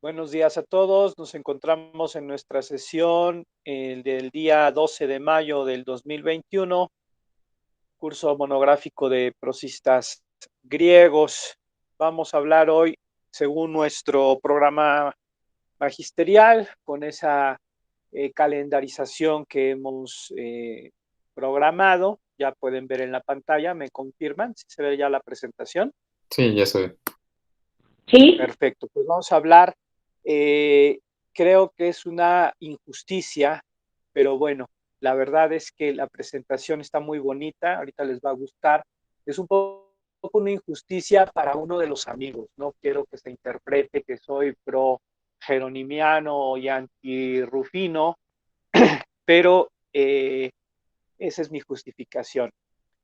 Buenos días a todos. Nos encontramos en nuestra sesión del día 12 de mayo del 2021, curso monográfico de prosistas griegos. Vamos a hablar hoy, según nuestro programa magisterial, con esa calendarización que hemos programado. Ya pueden ver en la pantalla, me confirman si se ve ya la presentación. Sí, ya sé. Sí, Perfecto, pues vamos a hablar. eh, Creo que es una injusticia, pero bueno, la verdad es que la presentación está muy bonita, ahorita les va a gustar. Es un poco una injusticia para uno de los amigos. No quiero que se interprete que soy pro jeronimiano y anti Rufino, pero esa es mi justificación.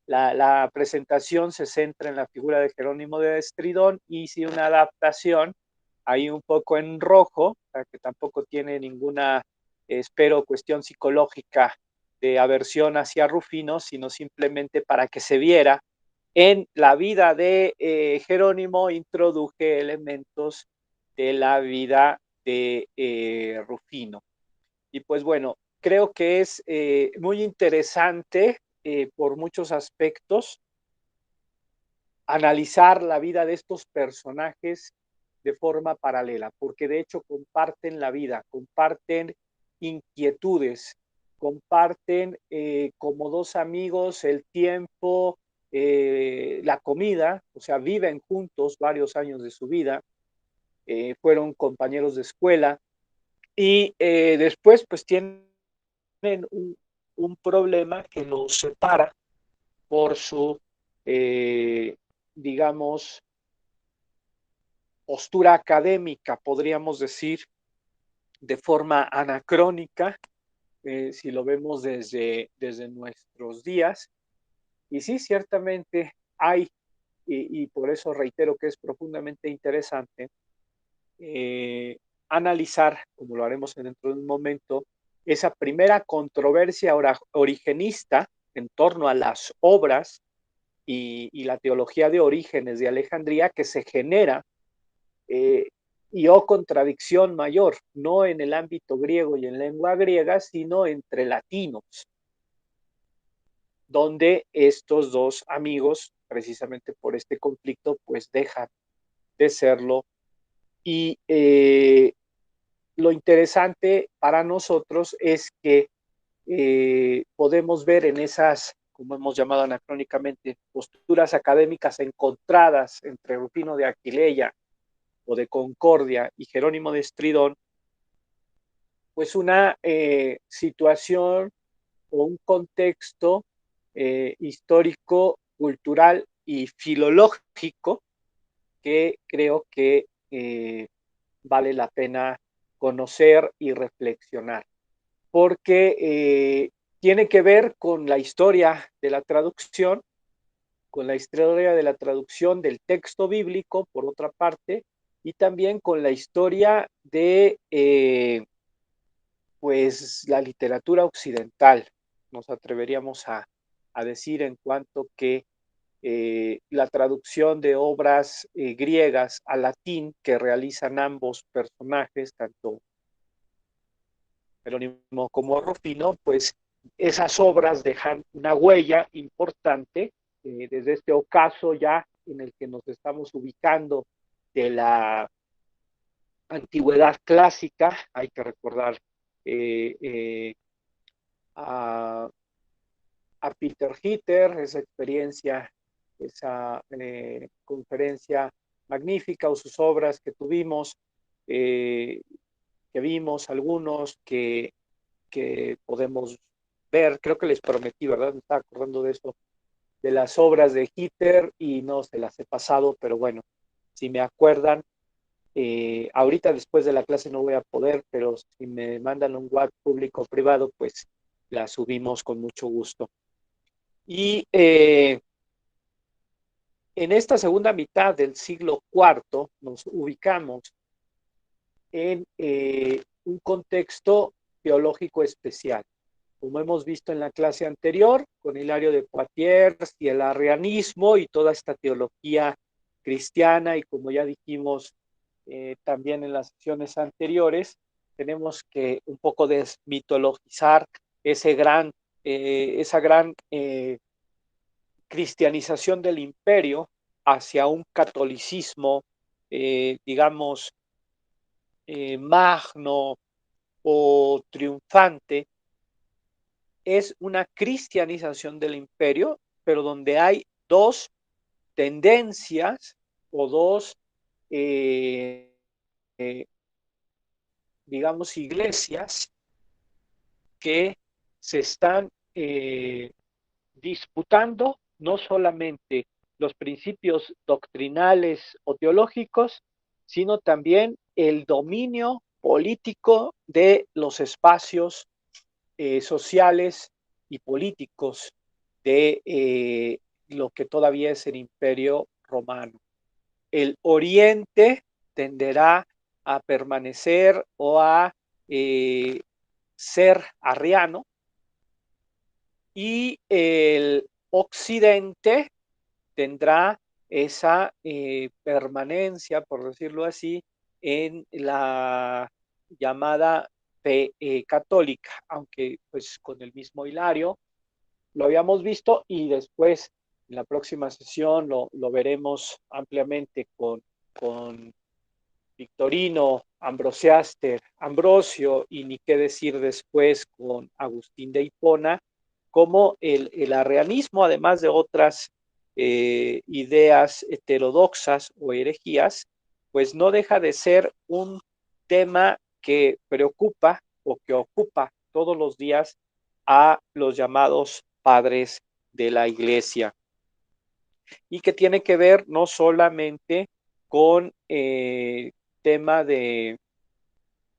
La presentación se centra en la figura de Jerónimo de Estridón y hice una adaptación ahí un poco en rojo, que tampoco tiene ninguna, espero, cuestión psicológica de aversión hacia Rufino, sino simplemente para que se viera en la vida de Jerónimo, introduje elementos de la vida de Rufino. Y pues bueno, creo que es muy interesante por muchos aspectos analizar la vida de estos personajes de forma paralela, porque de hecho comparten la vida, comparten inquietudes, comparten como dos amigos el tiempo, la comida, o sea, viven juntos varios años de su vida, fueron compañeros de escuela y después pues tienen un problema que los separa por su, eh, digamos, postura académica, podríamos decir, de forma anacrónica, si lo vemos desde nuestros días. Y sí, ciertamente hay, y por eso reitero que es profundamente interesante, eh, analizar, como lo haremos dentro de un momento, esa primera controversia origenista en torno a las obras y la teología de Orígenes de Alejandría que se genera eh, y o contradicción mayor, no en el ámbito griego y en lengua griega, sino entre latinos, donde estos dos amigos, precisamente por este conflicto, pues dejan de serlo. Y lo interesante para nosotros es que podemos ver en esas, como hemos llamado anacrónicamente, posturas académicas encontradas entre Rufino de Aquileia o de Concordia y Jerónimo de Estridón, pues una situación o un contexto histórico, cultural y filológico que creo que vale la pena conocer y reflexionar, porque tiene que ver con la historia de la traducción, con la historia de la traducción del texto bíblico, por otra parte, y también con la historia de pues la literatura occidental, nos atreveríamos a decir en cuanto que la traducción de obras griegas al latín que realizan ambos personajes, tanto Jerónimo como Rufino, pues esas obras dejan una huella importante desde este ocaso ya en el que nos estamos ubicando de la antigüedad clásica. Hay que recordar eh, eh, a, a Peter Hitter, esa experiencia, esa conferencia magnífica o sus obras que tuvimos, eh, que vimos, algunos que podemos ver. Creo que les prometí, ¿verdad? Me estaba acordando de esto, de las obras de Hitter y no se las he pasado, pero bueno, si me acuerdan, ahorita después de la clase no voy a poder, pero si me mandan un WhatsApp público o privado, pues la subimos con mucho gusto. Y en esta segunda mitad del siglo IV nos ubicamos en un contexto teológico especial. Como hemos visto en la clase anterior, con Hilario de Poitiers y el arrianismo y toda esta teología cristiana, y como ya dijimos, también en las sesiones anteriores, tenemos que un poco desmitologizar esa gran cristianización del imperio hacia un catolicismo, digamos, magno o triunfante. Es una cristianización del imperio, pero donde hay dos tendencias o dos, digamos, iglesias que se están disputando no solamente los principios doctrinales o teológicos, sino también el dominio político de los espacios sociales y políticos de lo que todavía es el imperio romano. El oriente tenderá a permanecer o a ser arriano, y el occidente tendrá esa permanencia, por decirlo así, en la llamada fe católica, aunque pues con el mismo Hilario lo habíamos visto, y después en la próxima sesión lo veremos ampliamente con Victorino, Ambrosiaster, Ambrosio, y ni qué decir después con Agustín de Hipona, como el arrianismo, además de otras ideas heterodoxas o herejías, pues no deja de ser un tema que preocupa o que ocupa todos los días a los llamados padres de la iglesia, y que tiene que ver no solamente con tema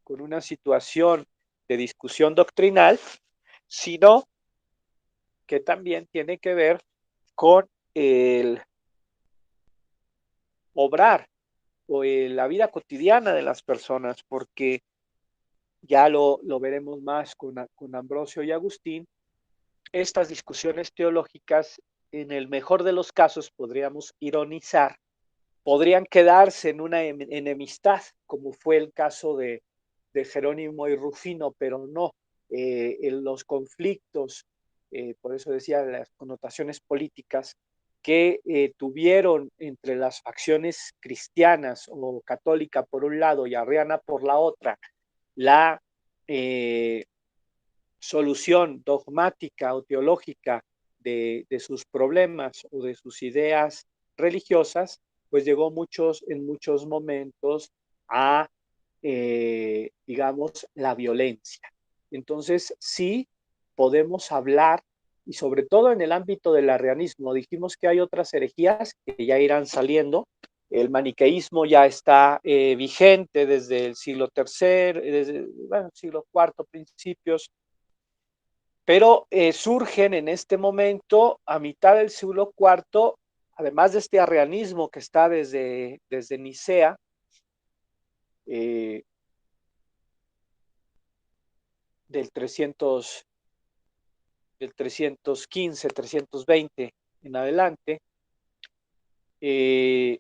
con una situación de discusión doctrinal, sino que también tiene que ver con el obrar o la vida cotidiana de las personas, porque ya lo veremos más con Ambrosio y Agustín. Estas discusiones teológicas, en el mejor de los casos, podríamos ironizar, podrían quedarse en una enemistad, como fue el caso de Jerónimo y Rufino, pero no. En los conflictos, por eso decía, las connotaciones políticas que tuvieron entre las facciones cristianas o católica por un lado y arriana por la otra, la solución dogmática o teológica de sus problemas o de sus ideas religiosas, pues llegó en muchos momentos a, digamos, la violencia. Entonces, sí podemos hablar, y sobre todo en el ámbito del arrianismo, dijimos que hay otras herejías que ya irán saliendo. El maniqueísmo ya está vigente desde el siglo III, desde bueno, siglo IV, principios, pero surgen en este momento, a mitad del siglo IV, además de este arrianismo que está desde Nicea, eh, del 300, del 315, 320 en adelante, eh,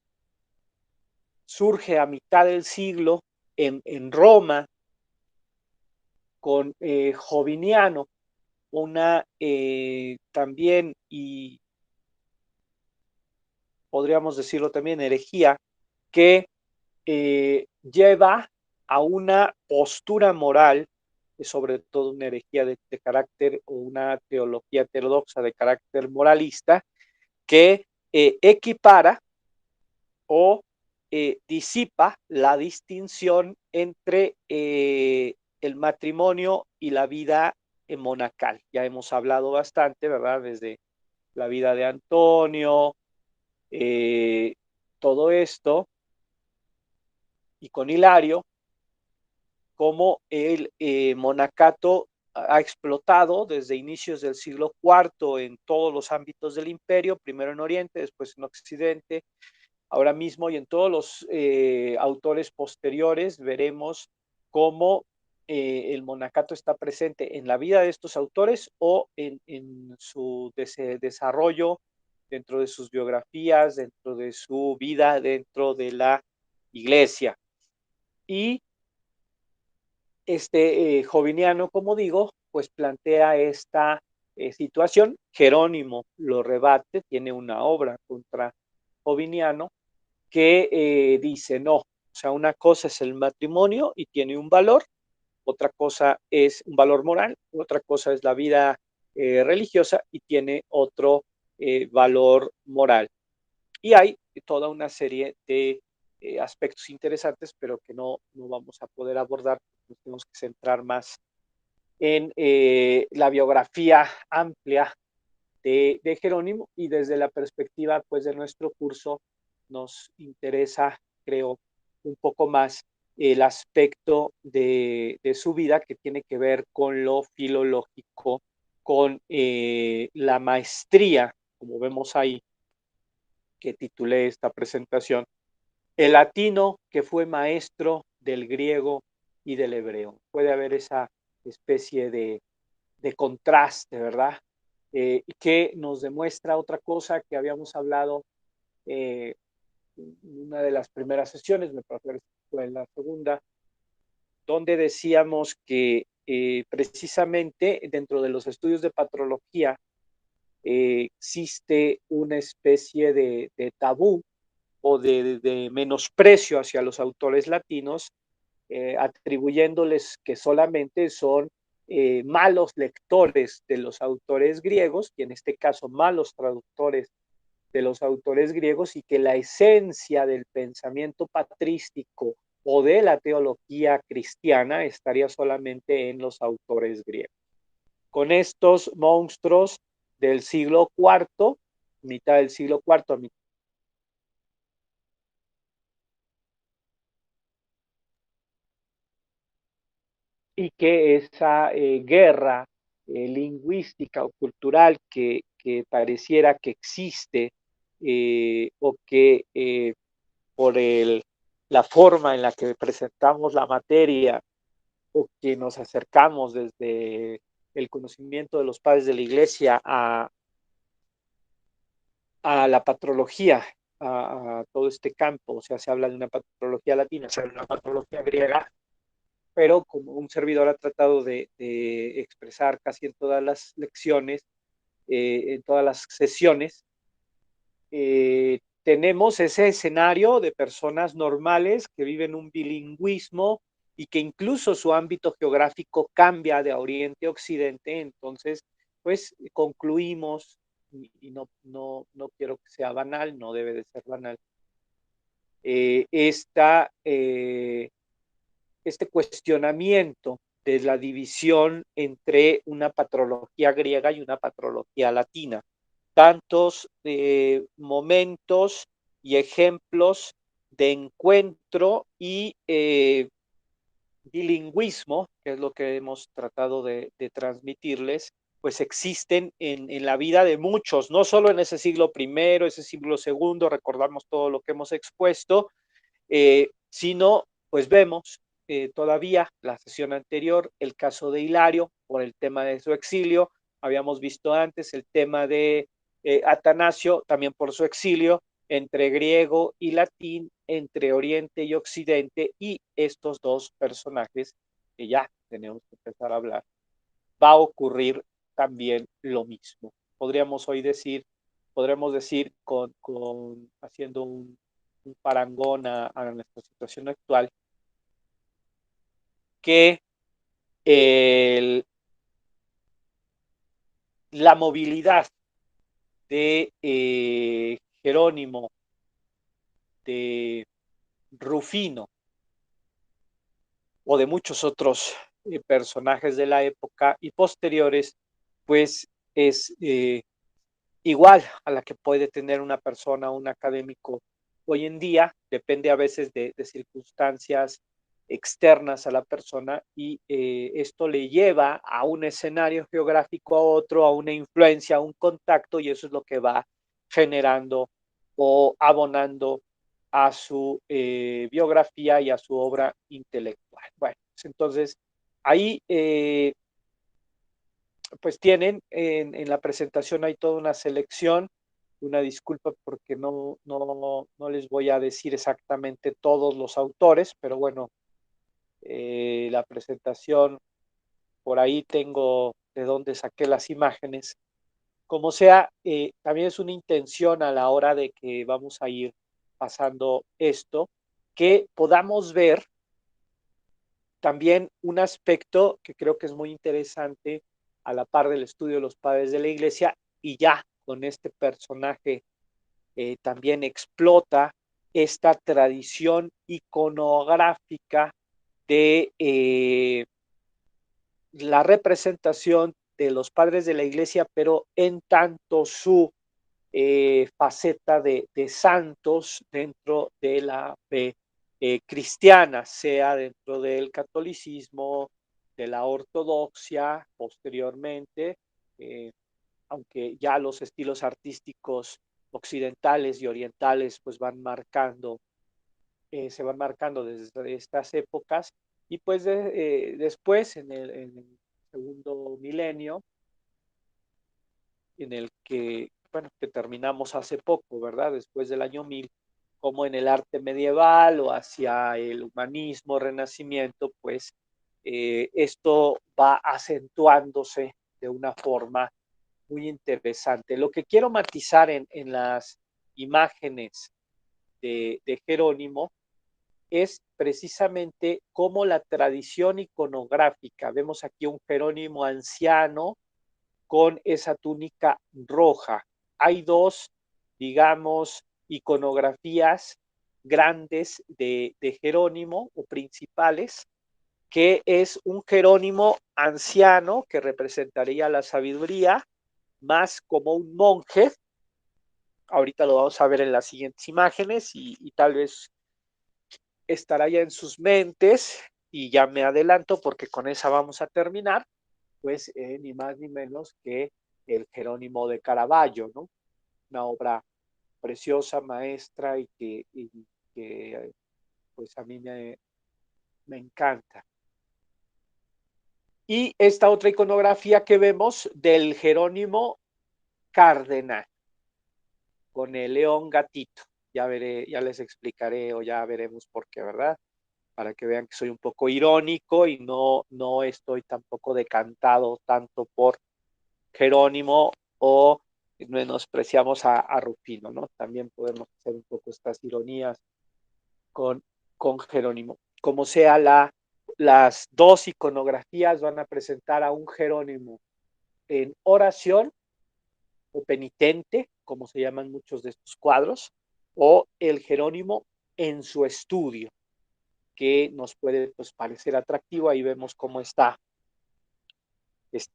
surge a mitad del siglo en Roma con Joviniano, una también, y podríamos decirlo también, herejía, que lleva a una postura moral, sobre todo una herejía de carácter o una teología heterodoxa de carácter moralista, que equipara o disipa la distinción entre el matrimonio y la vida monacal. Ya hemos hablado bastante, ¿verdad? Desde la vida de Antonio, todo esto, y con Hilario, cómo el monacato ha explotado desde inicios del siglo IV en todos los ámbitos del imperio, primero en Oriente, después en Occidente, ahora mismo, y en todos los autores posteriores veremos cómo el monacato está presente en la vida de estos autores o en su desarrollo dentro de sus biografías, dentro de su vida, dentro de la iglesia. Y Joviniano, como digo, pues plantea esta situación. Jerónimo lo rebate, tiene una obra contra Joviniano que dice, no, o sea, una cosa es el matrimonio y tiene un valor, otra cosa es un valor moral, otra cosa es la vida religiosa y tiene otro valor moral. Y hay toda una serie de aspectos interesantes, pero que no vamos a poder abordar. Nos tenemos que centrar más en la biografía amplia de Jerónimo, y desde la perspectiva pues de nuestro curso nos interesa, creo, un poco más el aspecto de su vida que tiene que ver con lo filológico, con la maestría, como vemos ahí, que titulé esta presentación, el latino que fue maestro del griego y del hebreo. Puede haber esa especie de contraste, ¿verdad? Que nos demuestra otra cosa que habíamos hablado en una de las primeras sesiones, me parece que fue en la segunda, donde decíamos que precisamente dentro de los estudios de patrología existe una especie de tabú o de menosprecio hacia los autores latinos, atribuyéndoles que solamente son malos lectores de los autores griegos, y en este caso malos traductores de los autores griegos, y que la esencia del pensamiento patrístico o de la teología cristiana estaría solamente en los autores griegos. Con estos monstruos del siglo IV, mitad del siglo IV a mitad y que esa guerra lingüística o cultural que pareciera que existe o que por la forma en la que presentamos la materia o que nos acercamos desde el conocimiento de los padres de la iglesia a la patrología, a todo este campo, o sea, se habla de una patrología latina, se habla de una patrología griega, pero como un servidor ha tratado de expresar casi en todas las lecciones, en todas las sesiones, tenemos ese escenario de personas normales que viven un bilingüismo y que incluso su ámbito geográfico cambia de oriente a occidente. Entonces, pues concluimos, y no quiero que sea banal, no debe de ser banal, este cuestionamiento de la división entre una patrología griega y una patrología latina. Tantos momentos y ejemplos de encuentro y bilingüismo, que es lo que hemos tratado de transmitirles, pues existen en la vida de muchos, no solo en ese siglo primero, ese siglo segundo, recordamos todo lo que hemos expuesto, sino pues vemos todavía la sesión anterior el caso de Hilario por el tema de su exilio, habíamos visto antes el tema de Atanasio también por su exilio, entre griego y latín, entre oriente y occidente, y estos dos personajes que ya tenemos que empezar a hablar, va a ocurrir también lo mismo. Podríamos hoy decir, podremos decir haciendo un parangón a nuestra situación actual, que el, la movilidad de Jerónimo, de Rufino o de muchos otros personajes de la época y posteriores, pues es igual a la que puede tener una persona, un académico hoy en día, depende a veces de circunstancias externas a la persona, y esto le lleva a un escenario geográfico a otro, a una influencia, a un contacto, y eso es lo que va generando o abonando a su biografía y a su obra intelectual. Bueno, pues entonces ahí pues tienen en la presentación hay toda una selección, una disculpa porque no les voy a decir exactamente todos los autores, pero bueno, La presentación, por ahí tengo de dónde saqué las imágenes. Como sea, también es una intención a la hora de que vamos a ir pasando esto, que podamos ver también un aspecto que creo que es muy interesante a la par del estudio de los padres de la iglesia, y ya con este personaje también explota esta tradición iconográfica de la representación de los padres de la iglesia, pero en tanto su faceta de santos dentro de la fe cristiana, sea dentro del catolicismo, de la ortodoxia posteriormente, aunque ya los estilos artísticos occidentales y orientales pues van marcando, se van marcando desde estas épocas, y pues después en el segundo milenio, en el que, bueno, que terminamos hace poco, ¿verdad? Después del año 1000, como en el arte medieval o hacia el humanismo, renacimiento, pues esto va acentuándose de una forma muy interesante. Lo que quiero matizar en las imágenes de Jerónimo es precisamente cómo la tradición iconográfica, vemos aquí un Jerónimo anciano con esa túnica roja. Hay dos, digamos, iconografías grandes de Jerónimo o principales, que es un Jerónimo anciano que representaría la sabiduría, más como un monje. Ahorita lo vamos a ver en las siguientes imágenes y tal vez estará ya en sus mentes, y ya me adelanto porque con esa vamos a terminar, pues ni más ni menos que el Jerónimo de Caravaggio, ¿no? Una obra preciosa, maestra, que pues a mí me encanta. Y esta otra iconografía que vemos del Jerónimo Cardenal, con el león gatito. Ya veré, ya les explicaré o ya veremos por qué, ¿verdad? Para que vean que soy un poco irónico y no estoy tampoco decantado tanto por Jerónimo o menospreciamos a Rufino, ¿no? También podemos hacer un poco estas ironías con, con Jerónimo. Como sea, las dos iconografías van a presentar a un Jerónimo en oración o penitente, como se llaman muchos de estos cuadros, o el Jerónimo en su estudio, que nos puede pues, parecer atractivo. Ahí vemos cómo están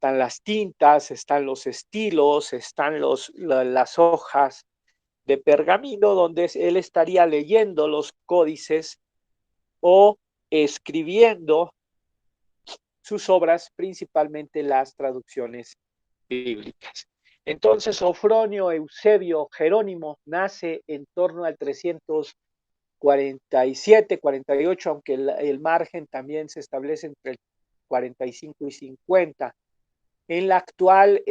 las tintas, están los estilos, están las hojas de pergamino donde él estaría leyendo los códices o escribiendo sus obras, principalmente las traducciones bíblicas. Entonces, Sofronio Eusebio Jerónimo nace en torno al 347, 48, aunque el margen también se establece entre el 45 y 50. En la actual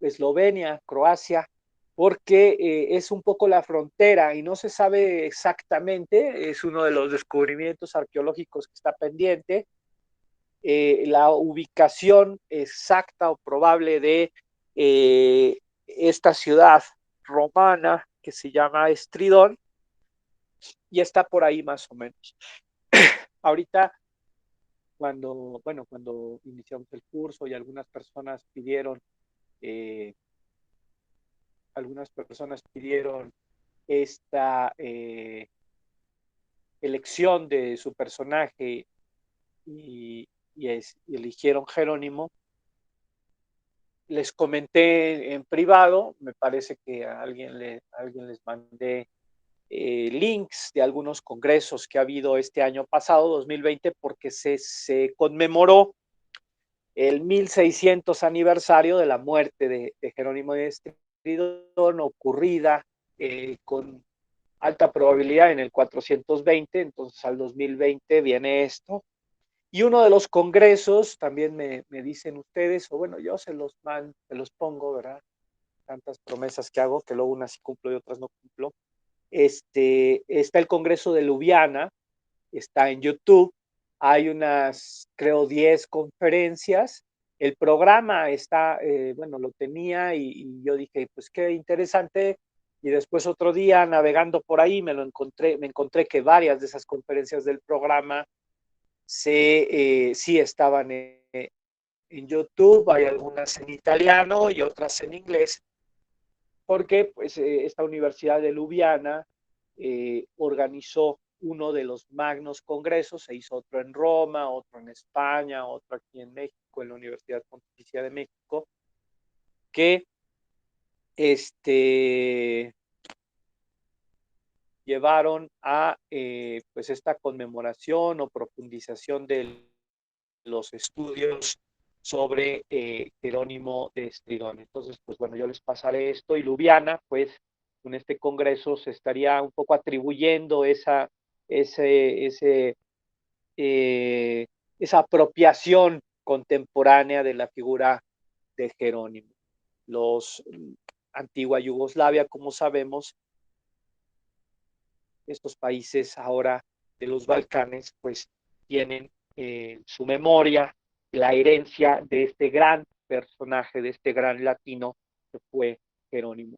Eslovenia, Croacia, porque es un poco la frontera y no se sabe exactamente, es uno de los descubrimientos arqueológicos que está pendiente, la ubicación exacta o probable de esta ciudad romana que se llama Estridón, y está por ahí más o menos. Ahorita, cuando iniciamos el curso y eh, algunas personas pidieron esta elección de su personaje y, y eligieron Jerónimo. Les comenté en privado, me parece que a alguien les mandé links de algunos congresos que ha habido este año pasado, 2020, porque se conmemoró el 1600 aniversario de la muerte de Jerónimo de Estridón, ocurrida con alta probabilidad en el 420, entonces al 2020 viene esto. Y uno de los congresos, también me dicen ustedes, o bueno, yo se los pongo, ¿verdad? Tantas promesas que hago, que luego unas sí cumplo y otras no cumplo. Está el Congreso de Ljubljana, está en YouTube. Hay unas, creo, 10 conferencias. El programa está, bueno, lo tenía y yo dije, pues qué interesante. Y después otro día, navegando por ahí, me encontré que varias de esas conferencias del programa sí estaban en YouTube, hay algunas en italiano y otras en inglés, porque pues, esta Universidad de Ljubljana organizó uno de los magnos congresos, se hizo otro en Roma, otro en España, otro aquí en México, en la Universidad Pontificia de México, que llevaron a pues esta conmemoración o profundización de los estudios sobre Jerónimo de Estridón. Entonces, pues bueno, yo les pasaré esto y Ljubljana, pues con este congreso se estaría un poco atribuyendo ese, ese, eh, esa apropiación contemporánea de la figura de Jerónimo. Los antigua Yugoslavia, como sabemos, estos países ahora de los Balcanes, pues tienen su memoria, la herencia de este gran personaje, de este gran latino que fue Jerónimo.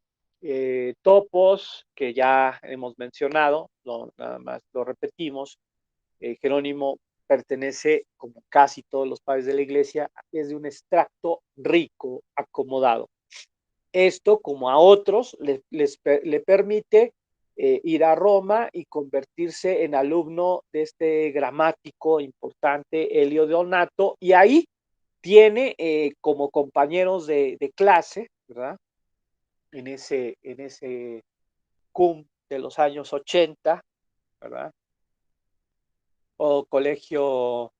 Topos, que ya hemos mencionado, nada más lo repetimos, Jerónimo pertenece, como casi todos los padres de la iglesia, es de un extracto rico, acomodado. Esto, como a otros, le permite ir a Roma y convertirse en alumno de este gramático importante, Elio Donato, y ahí tiene como compañeros de clase, ¿verdad? En ese cum de los años 80, ¿verdad? O colegio,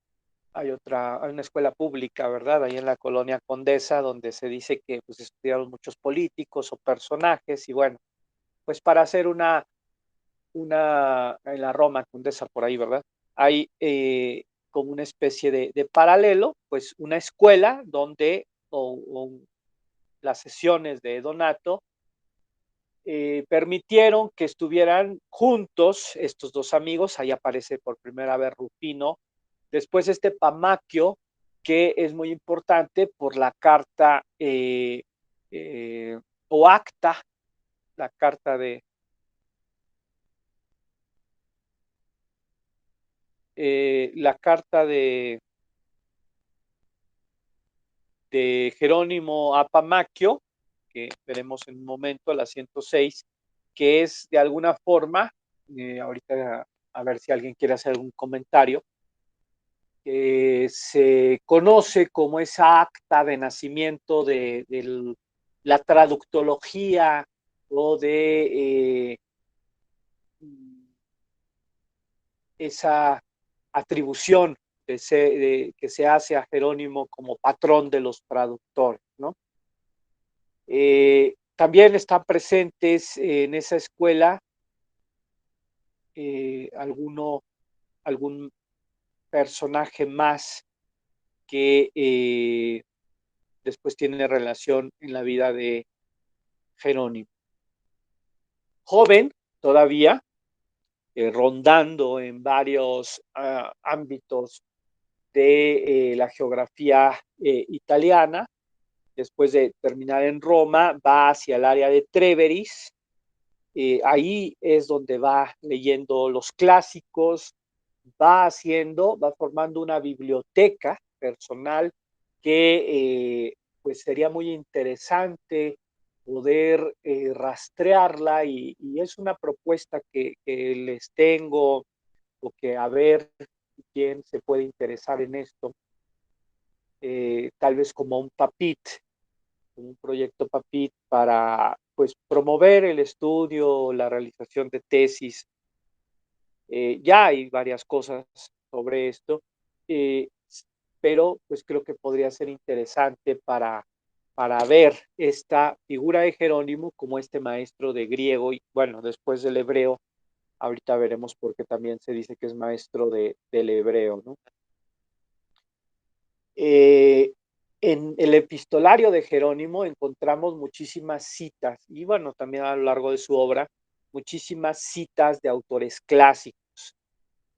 hay una escuela pública, ¿verdad? Ahí en la colonia Condesa, donde se dice que pues, estudiaron muchos políticos o personajes, y bueno, pues para hacer en la Roma Condesa por ahí, ¿verdad? Hay como una especie de paralelo, pues una escuela donde o las sesiones de Donato permitieron que estuvieran juntos estos dos amigos. Ahí aparece por primera vez Rufino. Después este Pamaquio, que es muy importante por la carta o acta, la carta la carta de Jerónimo a Pamaquio, que veremos en un momento, la 106, que es de alguna forma, ahorita a ver si alguien quiere hacer algún comentario, se conoce como esa acta de nacimiento de la traductología o de esa atribución que se hace a Jerónimo como patrón de los traductores, ¿no? También están presentes en esa escuela algún personaje más que después tiene relación en la vida de Jerónimo. Joven todavía, rondando en varios ámbitos de la geografía italiana. Después de terminar en Roma, va hacia el área de Treveris. Ahí es donde va leyendo los clásicos, va formando una biblioteca personal que pues sería muy interesante poder rastrearla y es una propuesta que les tengo o que a ver quién se puede interesar en esto, tal vez como un PAPIT, un proyecto PAPIT para pues promover el estudio, la realización de tesis. Ya hay varias cosas sobre esto, eh, pero pues creo que podría ser interesante para ver esta figura de Jerónimo como este maestro de griego y bueno, después del hebreo, ahorita veremos por qué también se dice que es maestro del hebreo, ¿no? En el epistolario de Jerónimo encontramos muchísimas citas, y bueno, también a lo largo de su obra, muchísimas citas de autores clásicos,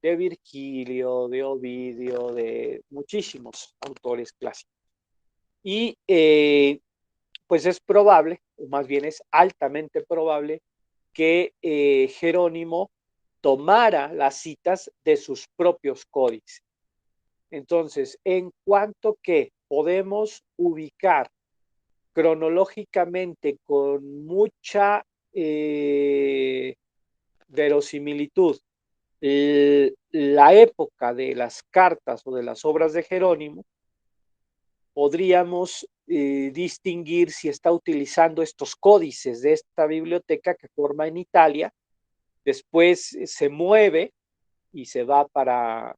de Virgilio, de Ovidio, de muchísimos autores clásicos. Y pues es probable, o más bien es altamente probable, que Jerónimo tomara las citas de sus propios códices. Entonces, en cuanto que podemos ubicar cronológicamente con mucha verosimilitud la época de las cartas o de las obras de Jerónimo, podríamos distinguir si está utilizando estos códices de esta biblioteca que forma en Italia, después se mueve y se va para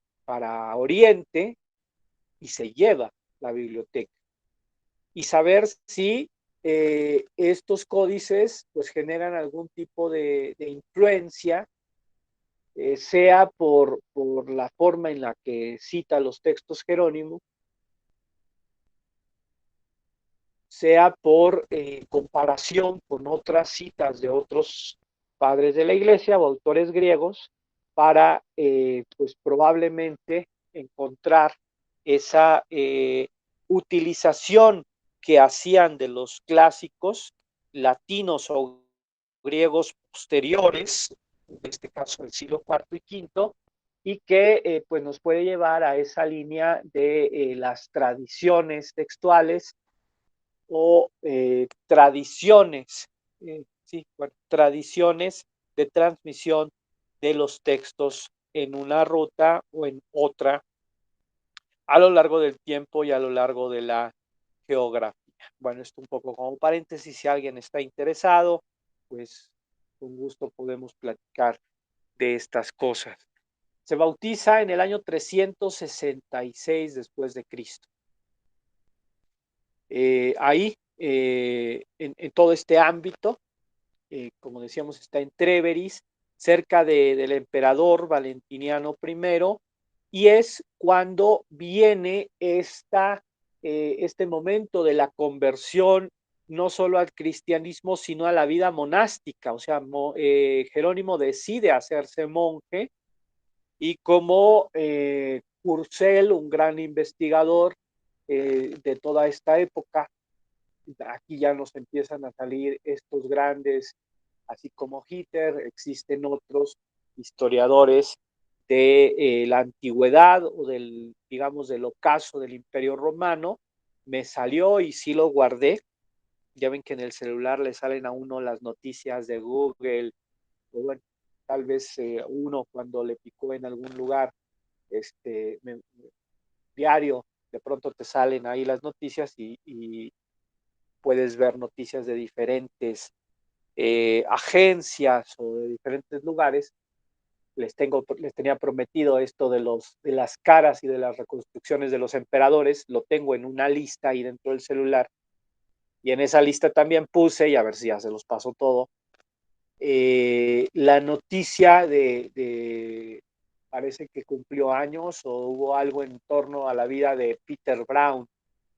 Oriente y se lleva la biblioteca. Y saber si estos códices pues generan algún tipo de influencia, sea por la forma en la que cita los textos Jerónimo, sea por comparación con otras citas de otros padres de la iglesia o autores griegos, para pues probablemente encontrar esa utilización que hacían de los clásicos latinos o griegos posteriores, en este caso el siglo IV y V, y que pues nos puede llevar a esa línea de las tradiciones textuales o tradiciones, sí, bueno, tradiciones de transmisión de los textos en una ruta o en otra a lo largo del tiempo y a lo largo de la geografía. Bueno, esto un poco como paréntesis, si alguien está interesado, pues con gusto podemos platicar de estas cosas. Se bautiza en el año 366 después de Cristo. Ahí, en todo este ámbito, como decíamos, está en Treveris, cerca del emperador Valentiniano I, y es cuando viene este momento de la conversión no solo al cristianismo, sino a la vida monástica. O sea, Jerónimo decide hacerse monje, y como Purcell, un gran investigador de toda esta época, aquí ya nos empiezan a salir estos grandes, así como Hitler, existen otros historiadores de la antigüedad o del, digamos, del ocaso del Imperio Romano. Me salió y sí lo guardé. Ya ven que en el celular le salen a uno las noticias de Google, o bueno, tal vez uno cuando le picó en algún lugar, diario, de pronto te salen ahí las noticias y puedes ver noticias de diferentes agencias o de diferentes lugares. Les tenía prometido esto de las caras y de las reconstrucciones de los emperadores. Lo tengo en una lista ahí dentro del celular. Y en esa lista también puse, y a ver si ya se los paso todo, la noticia parece que cumplió años o hubo algo en torno a la vida de Peter Brown,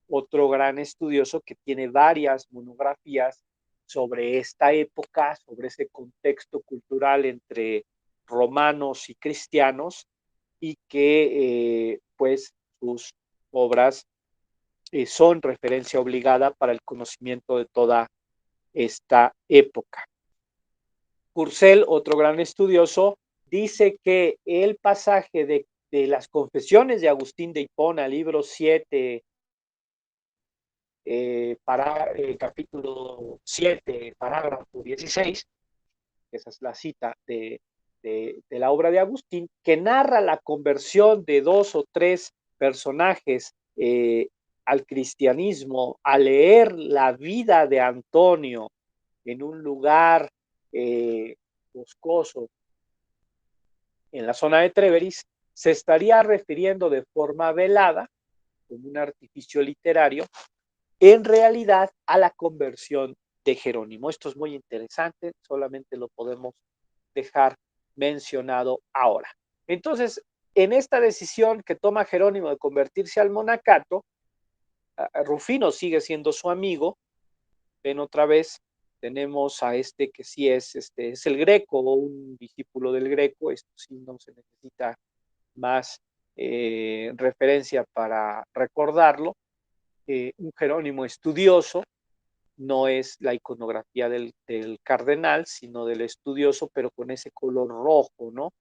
otro gran estudioso que tiene varias monografías sobre esta época, sobre ese contexto cultural entre romanos y cristianos, y que pues sus obras son referencia obligada para el conocimiento de toda esta época. Purcell, otro gran estudioso, dice que el pasaje de las confesiones de Agustín de Hipona, libro 7, capítulo 7, parágrafo 16, esa es la cita de la obra de Agustín, que narra la conversión de dos o tres personajes al cristianismo, a leer la vida de Antonio en un lugar boscoso en la zona de Treveris, se estaría refiriendo de forma velada, como un artificio literario, en realidad a la conversión de Jerónimo. Esto es muy interesante, solamente lo podemos dejar mencionado ahora. Entonces, en esta decisión que toma Jerónimo de convertirse al monacato, Rufino sigue siendo su amigo. Ven otra vez, tenemos a que sí es el Greco o un discípulo del Greco. Esto sí no se necesita más referencia para recordarlo. Un Jerónimo estudioso, no es la iconografía del cardenal, sino del estudioso, pero con ese color rojo, ¿no?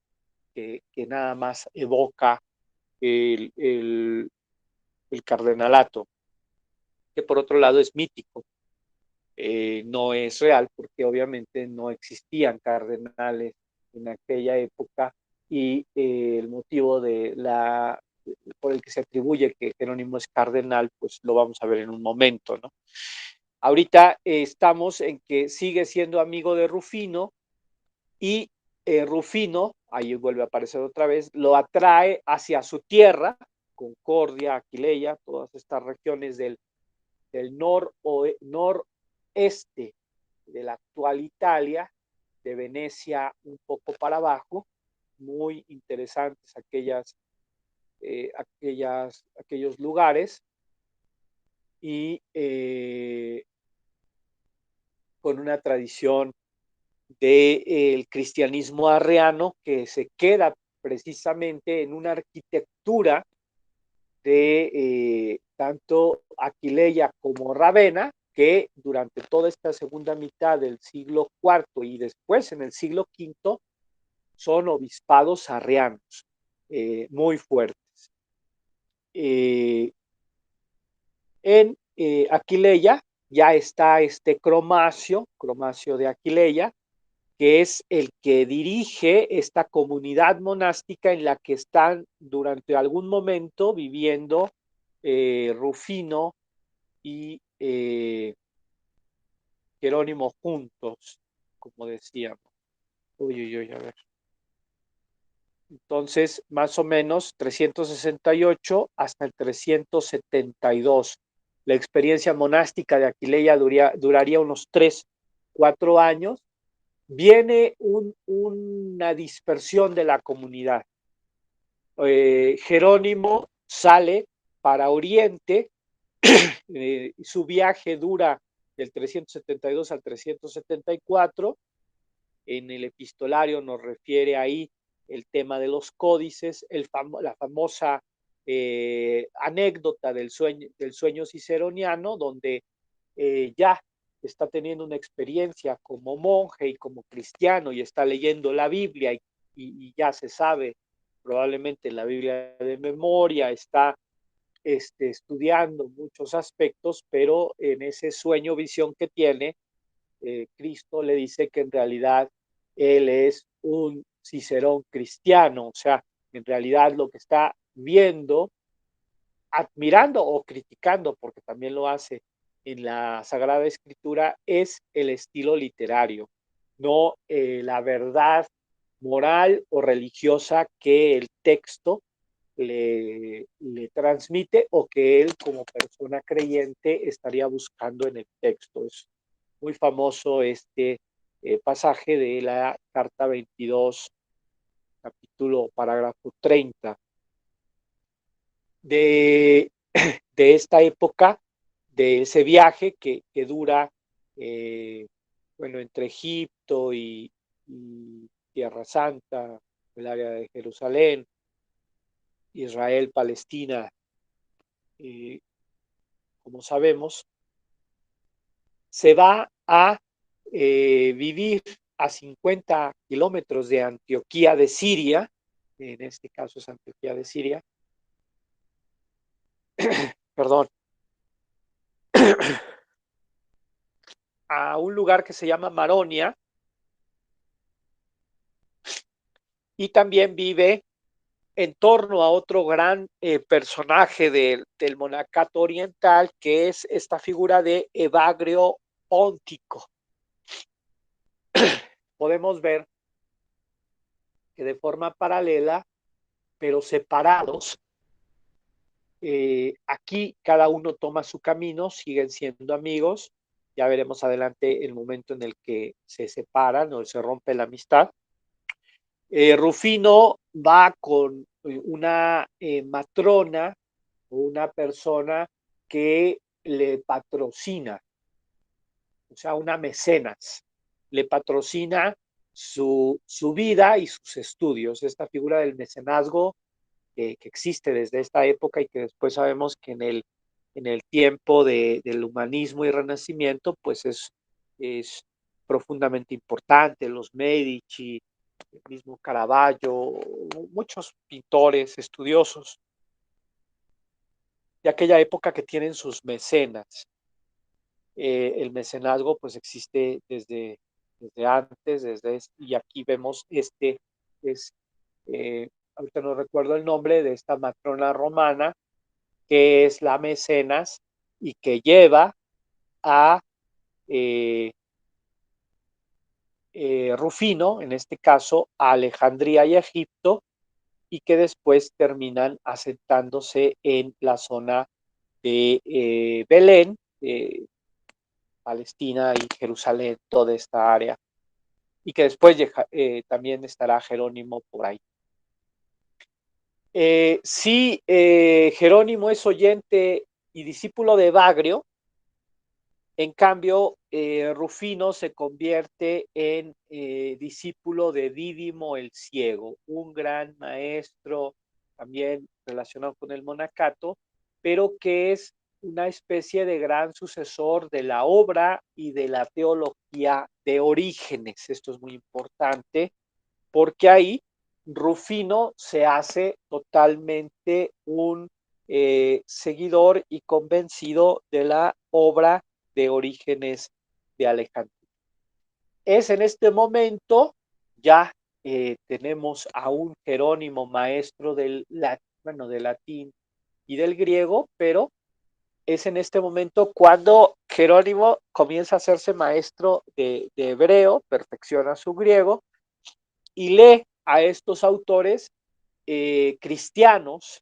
Que nada más evoca el cardenalato, que por otro lado es mítico. No es real porque obviamente no existían cardenales en aquella época y el motivo por el que se atribuye que Jerónimo es cardenal, pues lo vamos a ver en un momento, ¿no? Ahorita estamos en que sigue siendo amigo de Rufino y Rufino, ahí vuelve a aparecer otra vez, lo atrae hacia su tierra, Concordia, Aquileia, todas estas regiones del noreste de la actual Italia, de Venecia un poco para abajo, muy interesantes aquellos lugares, y con una tradición del cristianismo arriano que se queda precisamente en una arquitectura de tanto Aquileia como Ravenna, que durante toda esta segunda mitad del siglo IV y después en el siglo V son obispados arrianos muy fuertes. En Aquileia ya está este Cromacio de Aquileia, que es el que dirige esta comunidad monástica en la que están durante algún momento viviendo Rufino y Jerónimo juntos, como decíamos. Uy, a ver. Entonces, más o menos 368 hasta el 372. La experiencia monástica de Aquileia duraría unos 3, 4 años. Viene una dispersión de la comunidad. Jerónimo sale para Oriente, su viaje dura del 372 al 374, en el epistolario nos refiere ahí el tema de los códices, la famosa anécdota del sueño ciceroniano, donde ya está teniendo una experiencia como monje y como cristiano y está leyendo la Biblia y ya se sabe probablemente la Biblia de memoria, está estudiando muchos aspectos, pero en ese sueño, visión que tiene, Cristo le dice que en realidad él es un Cicerón cristiano, o sea, en realidad lo que está viendo, admirando o criticando, porque también lo hace en la Sagrada Escritura, es el estilo literario, no la verdad moral o religiosa que el texto le transmite o que él como persona creyente estaría buscando en el texto. Es muy famoso este pasaje de la carta 22, capítulo, parágrafo 30, de, de esta época, de ese viaje que dura, bueno, entre Egipto y Tierra Santa, el área de Jerusalén, Israel, Palestina, como sabemos, se va a vivir a 50 kilómetros de Antioquía de Siria, en este caso es Antioquía de Siria, perdón, a un lugar que se llama Maronia, y también vive en torno a otro gran personaje del monacato oriental, que es esta figura de Evagrio Póntico. Podemos ver que de forma paralela, pero separados, aquí cada uno toma su camino, siguen siendo amigos, ya veremos adelante el momento en el que se separan o se rompe la amistad. Rufino va con una matrona o una persona que le patrocina, o sea, una mecenas, le patrocina su vida y sus estudios. Esta figura del mecenazgo que existe desde esta época y que después sabemos que en el tiempo del humanismo y renacimiento, pues es profundamente importante. Los Medici, el mismo Caravaggio, muchos pintores estudiosos de aquella época que tienen sus mecenas. El mecenazgo pues existe desde antes, y aquí vemos es, ahorita no recuerdo el nombre de esta matrona romana, que es la mecenas y que lleva a eh, Rufino, en este caso a Alejandría y Egipto, y que después terminan asentándose en la zona de Belén, Palestina y Jerusalén, toda esta área, y que después también estará Jerónimo por ahí. Sí, Jerónimo es oyente y discípulo de Bagrio. En cambio, Rufino se convierte en discípulo de Dídimo el Ciego, un gran maestro también relacionado con el monacato, pero que es una especie de gran sucesor de la obra y de la teología de Orígenes. Esto es muy importante porque ahí Rufino se hace totalmente un seguidor y convencido de la obra de Orígenes de Alejandría. Es en este momento, ya tenemos a un Jerónimo maestro del latín y del griego, pero es en este momento cuando Jerónimo comienza a hacerse maestro de hebreo, perfecciona su griego y lee a estos autores cristianos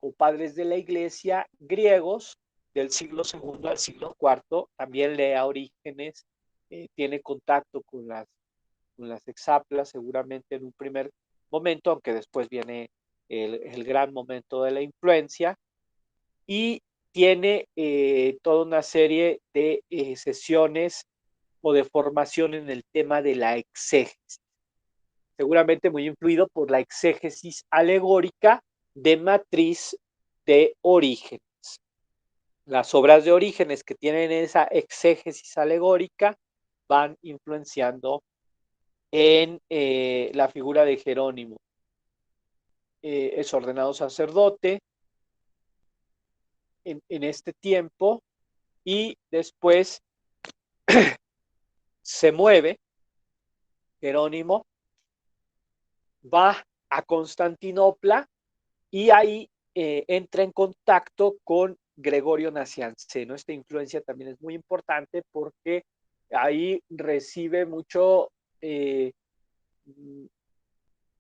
o padres de la iglesia griegos del siglo II al siglo IV, también lee a Orígenes, tiene contacto con las exaplas seguramente en un primer momento, aunque después viene el gran momento de la influencia, y tiene toda una serie de sesiones o de formación en el tema de la exégesis, seguramente muy influido por la exégesis alegórica de matriz de Orígenes. Las obras de Orígenes que tienen esa exégesis alegórica van influenciando en la figura de Jerónimo. Es ordenado sacerdote en este tiempo y después se mueve Jerónimo, va a Constantinopla y ahí entra en contacto con Gregorio Nacianceno. Esta influencia también es muy importante porque ahí recibe mucho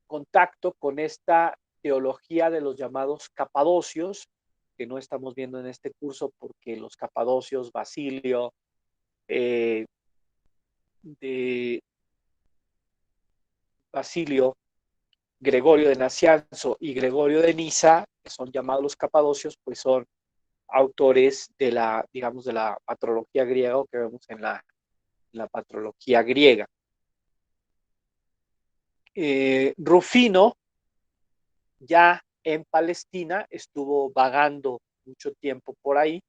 contacto con esta teología de los llamados capadocios, que no estamos viendo en este curso porque los capadocios, Basilio, de Basilio, Gregorio de Nacianzo y Gregorio de Niza, que son llamados los capadocios, pues son autores de la, digamos, de la patrología griega que vemos en la patrología griega. Rufino, ya en Palestina, estuvo vagando mucho tiempo por ahí,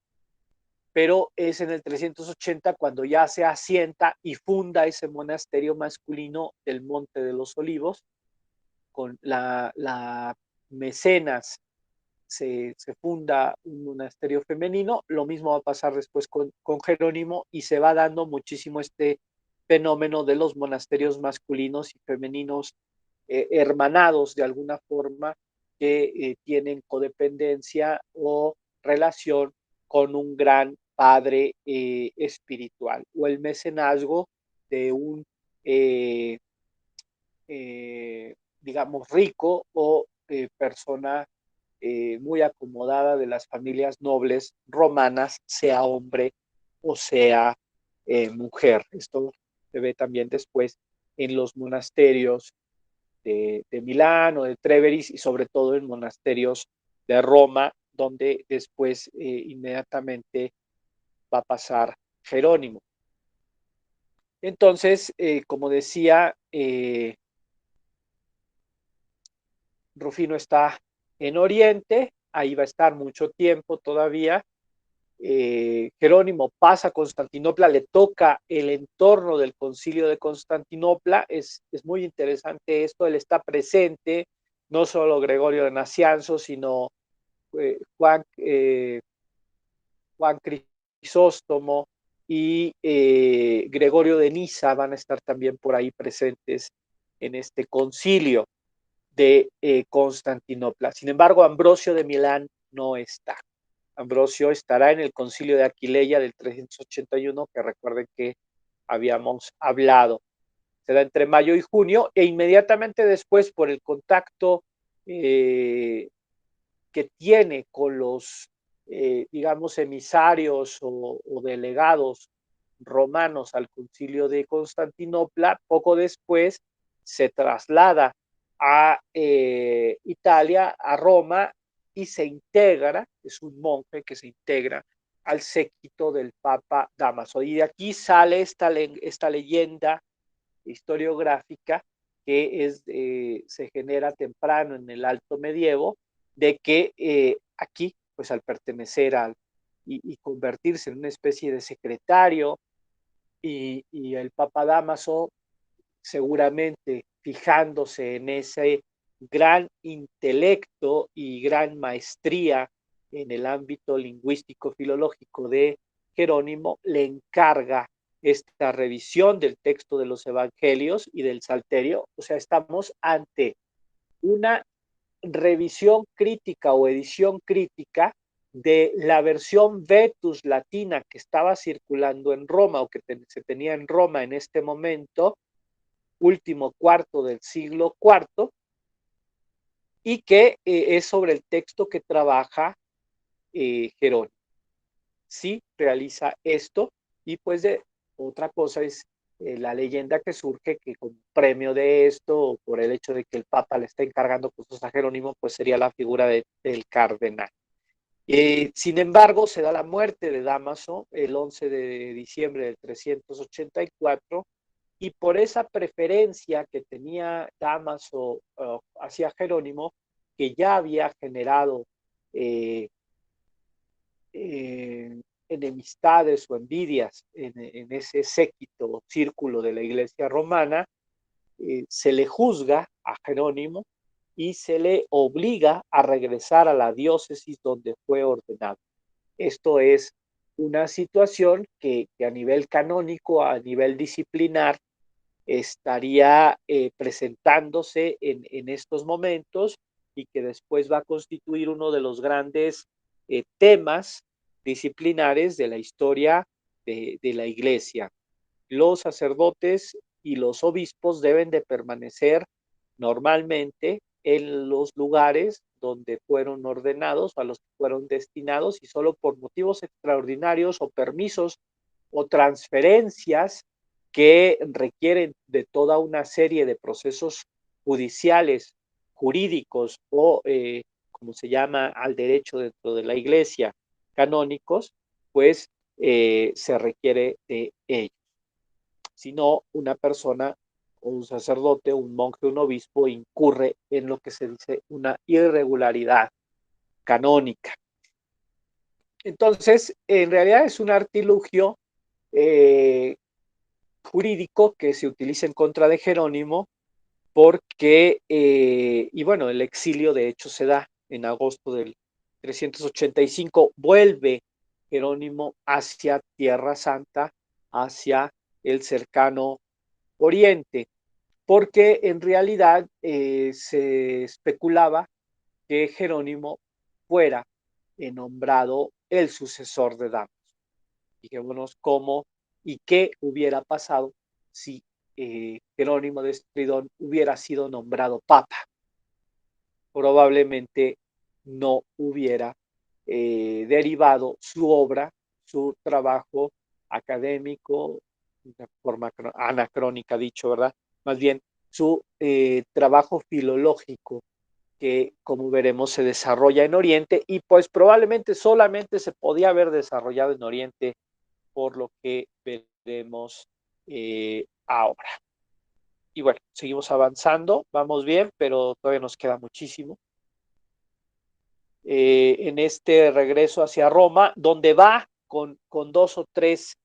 pero es en el 380 cuando ya se asienta y funda ese monasterio masculino del Monte de los Olivos, con la mecenas se funda un monasterio femenino. Lo mismo va a pasar después con Jerónimo y se va dando muchísimo este fenómeno de los monasterios masculinos y femeninos hermanados de alguna forma que tienen codependencia o relación con un gran padre espiritual o el mecenazgo de un digamos rico o persona muy acomodada de las familias nobles romanas, sea hombre o sea mujer. Esto se ve también después en los monasterios de Milán o de Treveris y sobre todo en monasterios de Roma, donde después inmediatamente va a pasar Jerónimo. Entonces, como decía, Rufino está en Oriente, ahí va a estar mucho tiempo todavía. Jerónimo pasa a Constantinopla, le toca el entorno del concilio de Constantinopla, es muy interesante esto, él está presente, no solo Gregorio de Nacianzo, sino Juan Crisóstomo y Gregorio de Niza van a estar también por ahí presentes en este concilio de Constantinopla. Sin embargo, Ambrosio de Milán no está. Ambrosio estará en el concilio de Aquileia del 381, que recuerden que habíamos hablado. Será entre mayo y junio, e inmediatamente después, por el contacto que tiene con los, digamos, emisarios o delegados romanos al concilio de Constantinopla, poco después se traslada a Italia, a Roma, y se integra, es un monje que se integra al séquito del Papa Dámaso. Y de aquí sale esta leyenda historiográfica que se genera temprano en el Alto Medievo, de que aquí, pues al pertenecer y convertirse en una especie de secretario, y el Papa Dámaso seguramente fijándose en ese gran intelecto y gran maestría en el ámbito lingüístico-filológico de Jerónimo, le encarga esta revisión del texto de los evangelios y del Salterio. O sea, estamos ante una revisión crítica o edición crítica de la versión Vetus latina que estaba circulando en Roma o que se tenía en Roma en este momento, último cuarto del siglo IV, y que es sobre el texto que trabaja Jerónimo. Sí, realiza esto, y pues de otra cosa es la leyenda que surge que con premio de esto, por el hecho de que el Papa le está encargando cosas a Jerónimo, pues sería la figura del cardenal. Sin embargo, se da la muerte de Dámaso el 11 de diciembre del 384, y por esa preferencia que tenía Dámaso hacia Jerónimo, que ya había generado eh, enemistades o envidias en ese séquito círculo de la iglesia romana, se le juzga a Jerónimo y se le obliga a regresar a la diócesis donde fue ordenado. Esto es una situación que a nivel canónico, a nivel disciplinar, estaría presentándose en estos momentos, y que después va a constituir uno de los grandes temas disciplinares de la historia de la iglesia. Los sacerdotes y los obispos deben de permanecer normalmente en los lugares donde fueron ordenados, a los que fueron destinados, y solo por motivos extraordinarios o permisos o transferencias que requieren de toda una serie de procesos judiciales, jurídicos o, como se llama al derecho dentro de la iglesia, canónicos, pues se requiere de ello. Si no, una persona o un sacerdote, un monje, un obispo incurre en lo que se dice una irregularidad canónica. Entonces, en realidad es un artilugio jurídico que se utiliza en contra de Jerónimo, porque, y bueno, el exilio de hecho se da en agosto del 385, vuelve Jerónimo hacia Tierra Santa, hacia el cercano Oriente, porque en realidad se especulaba que Jerónimo fuera nombrado el sucesor de Damas. Fijémonos cómo y qué hubiera pasado si Jerónimo de Estridón hubiera sido nombrado papa. Probablemente no hubiera derivado su obra, su trabajo académico, de forma anacrónica dicho, ¿verdad? Más bien su trabajo filológico, que como veremos se desarrolla en Oriente, y pues probablemente solamente se podía haber desarrollado en Oriente, por lo que veremos ahora. Y bueno, seguimos avanzando, vamos bien, pero todavía nos queda muchísimo. en este regreso hacia Roma, donde va con 2 o 3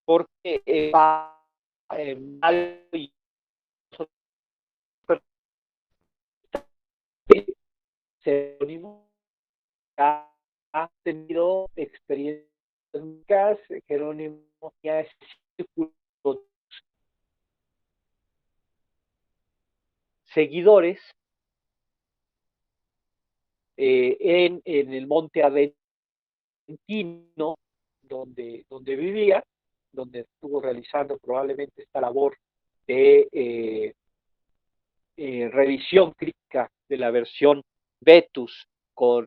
porque va mal y Jerónimo ha tenido experiencias, Jerónimo ya es seguidores en el monte Aventino, donde vivía, donde estuvo realizando probablemente esta labor de revisión crítica de la versión Vetus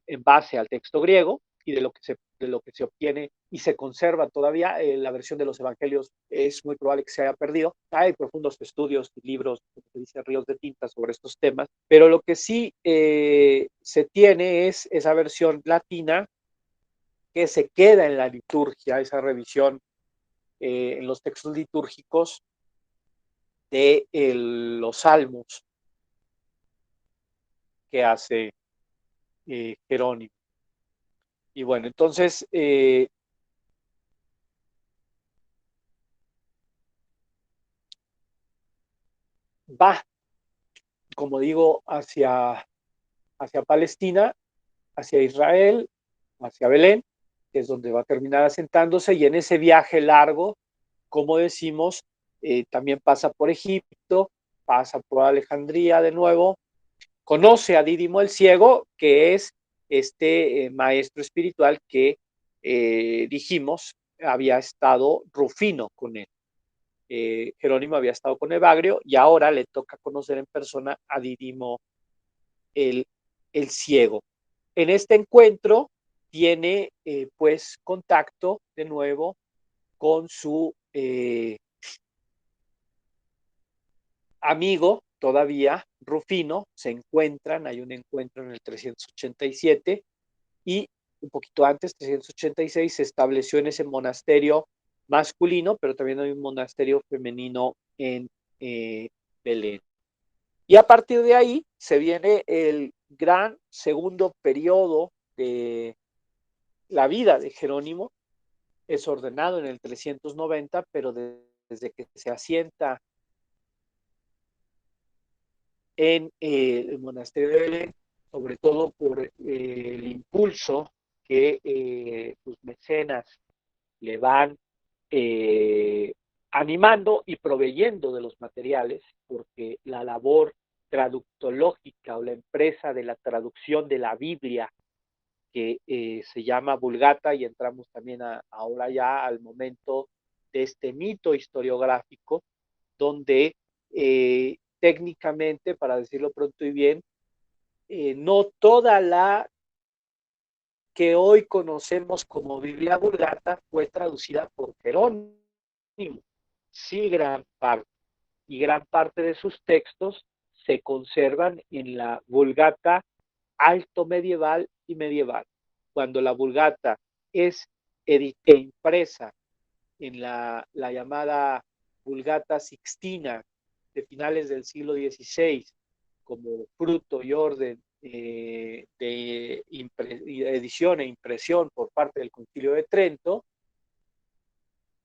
en base al texto griego y de lo que se obtiene y se conserva todavía. La versión de los evangelios es muy probable que se haya perdido. Hay profundos estudios y libros, como se dice, ríos de tinta sobre estos temas, pero lo que sí se tiene es esa versión latina que se queda en la liturgia, esa revisión en los textos litúrgicos de los salmos que hace Jerónimo. Y bueno, entonces va, como digo, hacia Palestina, hacia Israel, hacia Belén, que es donde va a terminar asentándose, y en ese viaje largo, como decimos, también pasa por Egipto, pasa por Alejandría de nuevo, conoce a Dídimo el Ciego, que es este maestro espiritual que dijimos había estado Rufino con él. Jerónimo había estado con Evagrio y ahora le toca conocer en persona a Dídimo el, el Ciego. En este encuentro tiene pues contacto de nuevo con su amigo todavía, Rufino, se encuentran, hay un encuentro en el 387 y un poquito antes, 386, se estableció en ese monasterio masculino, pero también hay un monasterio femenino en Belén. Y a partir de ahí se viene el gran segundo periodo de la vida de Jerónimo. Es ordenado en el 390, pero desde que se asienta en el monasterio de Belén, sobre todo por el impulso que sus mecenas le van animando y proveyendo de los materiales, porque la labor traductológica o la empresa de la traducción de la Biblia, que se llama Vulgata, y entramos también ahora ya al momento de este mito historiográfico, donde técnicamente, para decirlo pronto y bien, no toda la que hoy conocemos como Biblia Vulgata fue traducida por Jerónimo. Sí, gran parte. Y gran parte de sus textos se conservan en la Vulgata alto medieval y medieval. Cuando la Vulgata es impresa en la llamada Vulgata Sixtina de finales del siglo XVI, como fruto y orden de edición e impresión por parte del Concilio de Trento,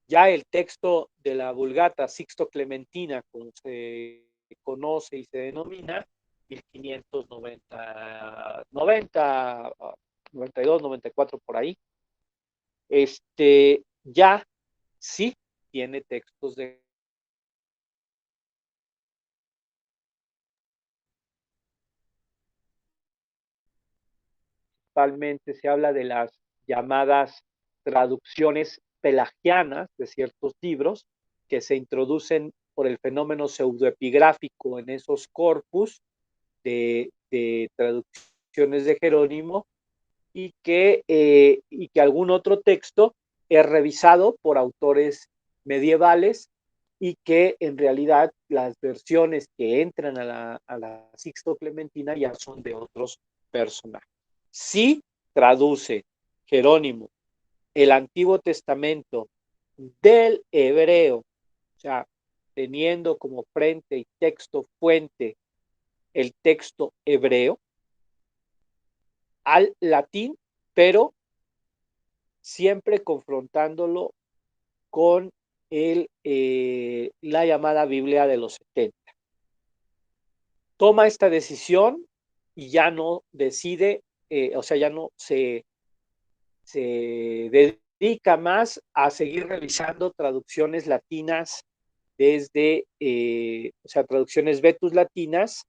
ya el texto de la Vulgata Sixto Clementina, como se conoce y se denomina, 1590, 92, 94 por ahí, ya sí tiene textos de principalmente se habla de las llamadas traducciones pelagianas de ciertos libros que se introducen por el fenómeno pseudoepigráfico en esos corpus de traducciones de Jerónimo y que algún otro texto es revisado por autores medievales y que en realidad las versiones que entran a la Sixto Clementina ya son de otros personajes. Sí traduce Jerónimo el Antiguo Testamento del hebreo, o sea, teniendo como frente y texto fuente el texto hebreo, al latín, pero siempre confrontándolo con la llamada Biblia de los 70. Toma esta decisión y ya no decide, o sea, ya no se dedica más a seguir realizando traducciones latinas desde, o sea, traducciones vetus latinas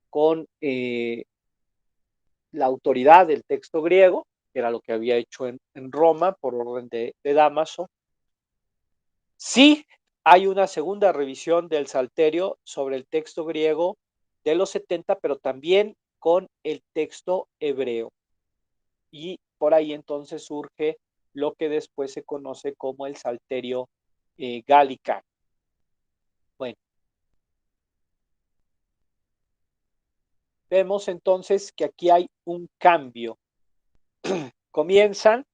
con la autoridad del texto griego, que era lo que había hecho en Roma por orden de Dámaso. Sí, hay una segunda revisión del Salterio sobre el texto griego de los 70, pero también con el texto hebreo. Y por ahí entonces surge lo que después se conoce como el Salterio Gallicano. Bueno, vemos entonces que aquí hay un cambio. Comienzan,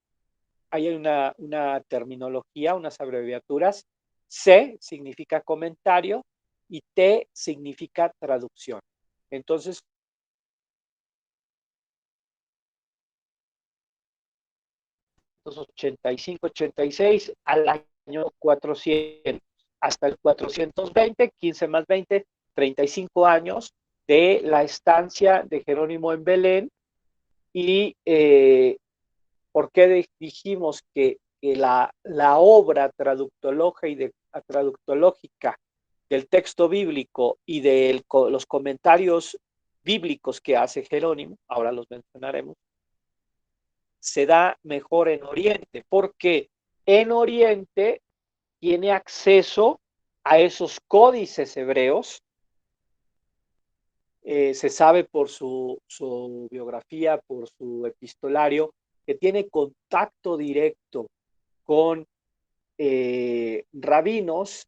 ahí hay una terminología, unas abreviaturas. C significa comentario y T significa traducción. Entonces, 85, 86 al año 400, hasta el 420, 15 más 20, 35 años de la estancia de Jerónimo en Belén. Y ¿por qué dijimos que la obra traductológica del texto bíblico y de los comentarios bíblicos que hace Jerónimo, ahora los mencionaremos, se da mejor en Oriente? Porque en Oriente tiene acceso a esos códices hebreos. Se sabe por su biografía, por su epistolario, que tiene contacto directo con rabinos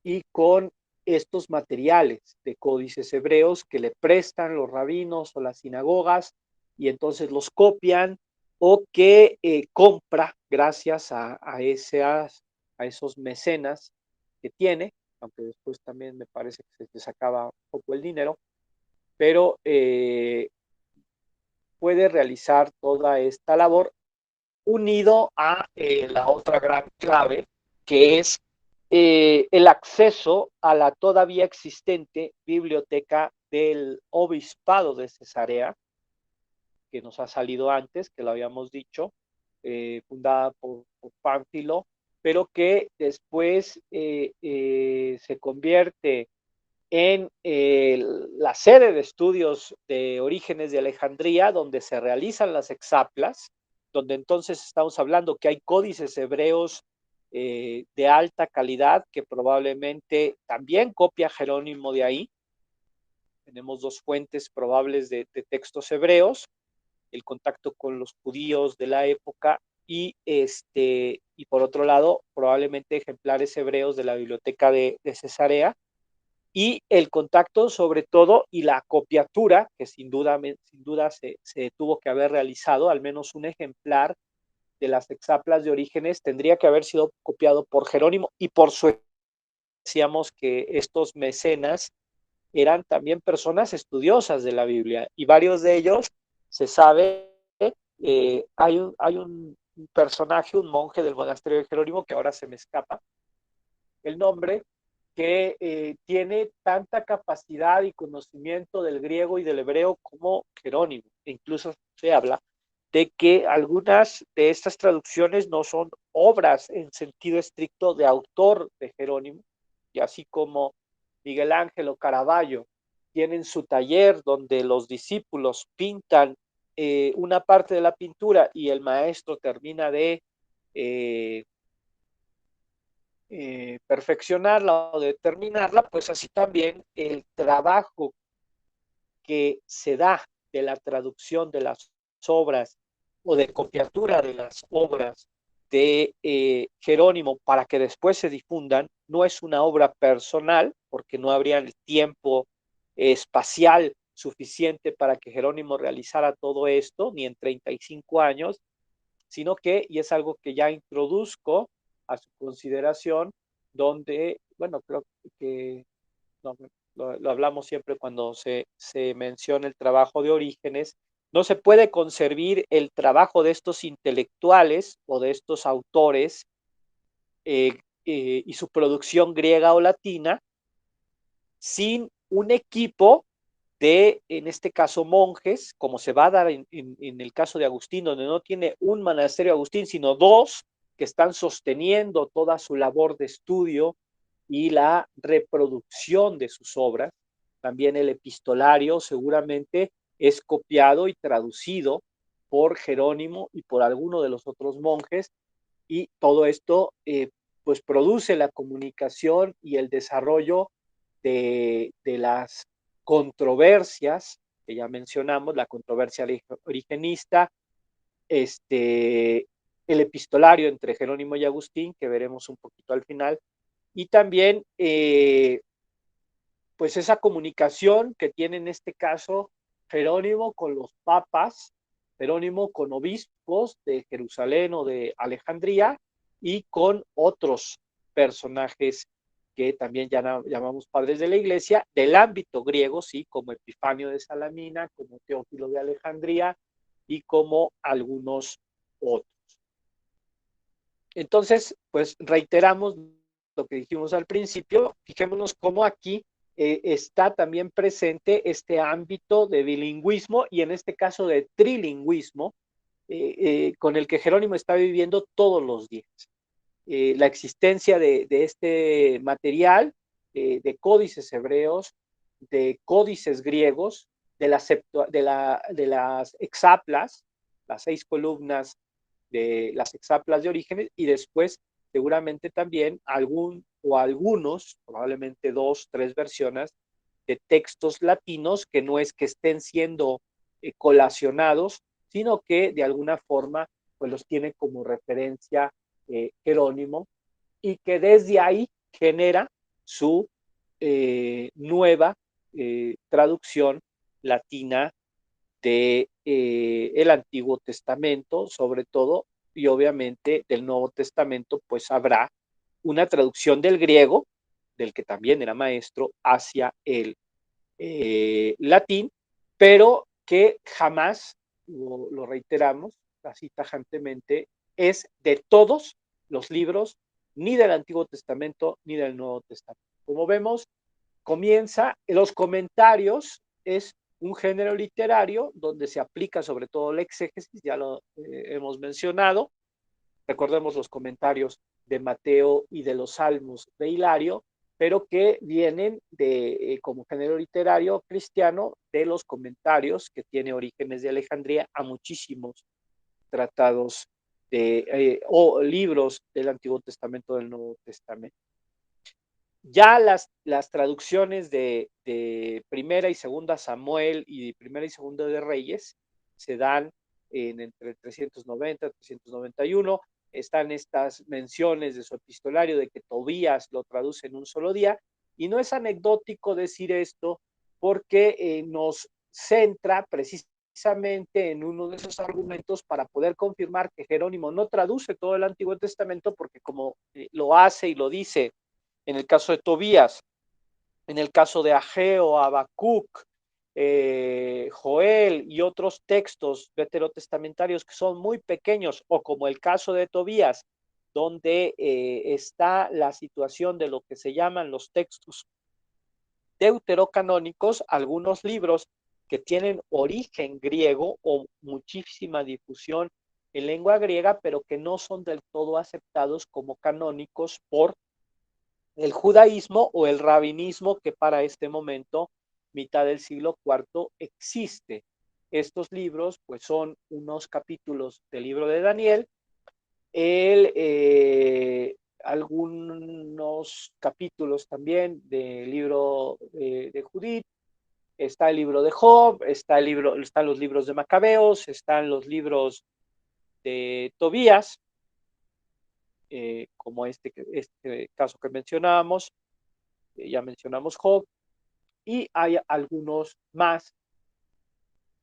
y con estos materiales de códices hebreos que le prestan los rabinos o las sinagogas y entonces los copian, o que compra gracias a esos mecenas que tiene, aunque después también me parece que se sacaba un poco el dinero, pero puede realizar toda esta labor unido a la otra gran clave, que es el acceso a la todavía existente biblioteca del obispado de Cesarea, que nos ha salido antes, que lo habíamos dicho, fundada por Pánfilo, pero que después se convierte en la sede de estudios de Orígenes de Alejandría, donde se realizan las exaplas, donde entonces estamos hablando que hay códices hebreos de alta calidad que probablemente también copia Jerónimo de ahí. Tenemos dos fuentes probables de textos hebreos, el contacto con los judíos de la época y por otro lado, probablemente ejemplares hebreos de la biblioteca de Cesarea, y el contacto sobre todo y la copiatura, que sin duda se tuvo que haber realizado, al menos un ejemplar de las exaplas de Orígenes tendría que haber sido copiado por Jerónimo y por su... Decíamos que estos mecenas eran también personas estudiosas de la Biblia y varios de ellos se sabe, hay un personaje, un monje del monasterio de Jerónimo, que ahora se me escapa el nombre, que tiene tanta capacidad y conocimiento del griego y del hebreo como Jerónimo. E incluso se habla de que algunas de estas traducciones no son obras en sentido estricto de autor de Jerónimo, y así como Miguel Ángel o Caravaggio tienen su taller donde los discípulos pintan una parte de la pintura y el maestro termina de perfeccionarla o determinarla, pues así también el trabajo que se da de la traducción de las obras o de copiatura de las obras de Jerónimo para que después se difundan, no es una obra personal, porque no habría el tiempo espacial suficiente para que Jerónimo realizara todo esto, ni en 35 años, sino que, y es algo que ya introduzco, a su consideración, donde, bueno, creo que no, lo hablamos siempre cuando se menciona el trabajo de Orígenes, no se puede concebir el trabajo de estos intelectuales o de estos autores y su producción griega o latina sin un equipo de, en este caso, monjes, como se va a dar en el caso de Agustín, donde no tiene un monasterio Agustín, sino dos que están sosteniendo toda su labor de estudio y la reproducción de sus obras. También el epistolario seguramente es copiado y traducido por Jerónimo y por alguno de los otros monjes, y todo esto pues produce la comunicación y el desarrollo de las controversias que ya mencionamos, la controversia origenista, el epistolario entre Jerónimo y Agustín, que veremos un poquito al final, y también pues esa comunicación que tiene en este caso Jerónimo con los papas, Jerónimo con obispos de Jerusalén o de Alejandría y con otros personajes que también ya llamamos padres de la iglesia, del ámbito griego, sí, como Epifanio de Salamina, como Teófilo de Alejandría y como algunos otros. Entonces, pues reiteramos lo que dijimos al principio, fijémonos cómo aquí está también presente este ámbito de bilingüismo y en este caso de trilingüismo con el que Jerónimo está viviendo todos los días. La existencia de este material, de códices hebreos, de códices griegos, de las hexaplas, las 6 columnas de las hexaplas de Orígenes, y después seguramente también algún o algunos, probablemente 2, 3 versiones de textos latinos que no es que estén siendo colacionados, sino que de alguna forma pues los tiene como referencia Jerónimo, y que desde ahí genera su nueva traducción latina de el Antiguo Testamento, sobre todo, y obviamente del Nuevo Testamento, pues habrá una traducción del griego, del que también era maestro, hacia el latín, pero que jamás, lo reiteramos así tajantemente, es de todos los libros, ni del Antiguo Testamento ni del Nuevo Testamento. Como vemos, comienza, los comentarios es un género literario donde se aplica sobre todo la exégesis, ya lo hemos mencionado. Recordemos los comentarios de Mateo y de los Salmos de Hilario, pero que vienen de, como género literario cristiano, de los comentarios que tiene Orígenes de Alejandría a muchísimos tratados o libros del Antiguo Testamento, del Nuevo Testamento. Ya las traducciones de Primera y Segunda Samuel y Primera y Segunda de Reyes se dan entre 390 y 391. Están estas menciones de su epistolario de que Tobías lo traduce en un solo día, y no es anecdótico decir esto porque nos centra precisamente en uno de esos argumentos para poder confirmar que Jerónimo no traduce todo el Antiguo Testamento, porque como lo hace y lo dice en el caso de Tobías, en el caso de Ageo, Habacuc, Joel y otros textos veterotestamentarios que son muy pequeños, o como el caso de Tobías, donde está la situación de lo que se llaman los textos deuterocanónicos, algunos libros que tienen origen griego o muchísima difusión en lengua griega, pero que no son del todo aceptados como canónicos por el judaísmo o el rabinismo que para este momento, mitad del siglo IV, existe. Estos libros pues son unos capítulos del libro de Daniel, algunos capítulos también del libro de Judith, está el libro de Job, están los libros de Macabeos, están los libros de Tobías, como este caso que mencionábamos, ya mencionamos Job, y hay algunos más,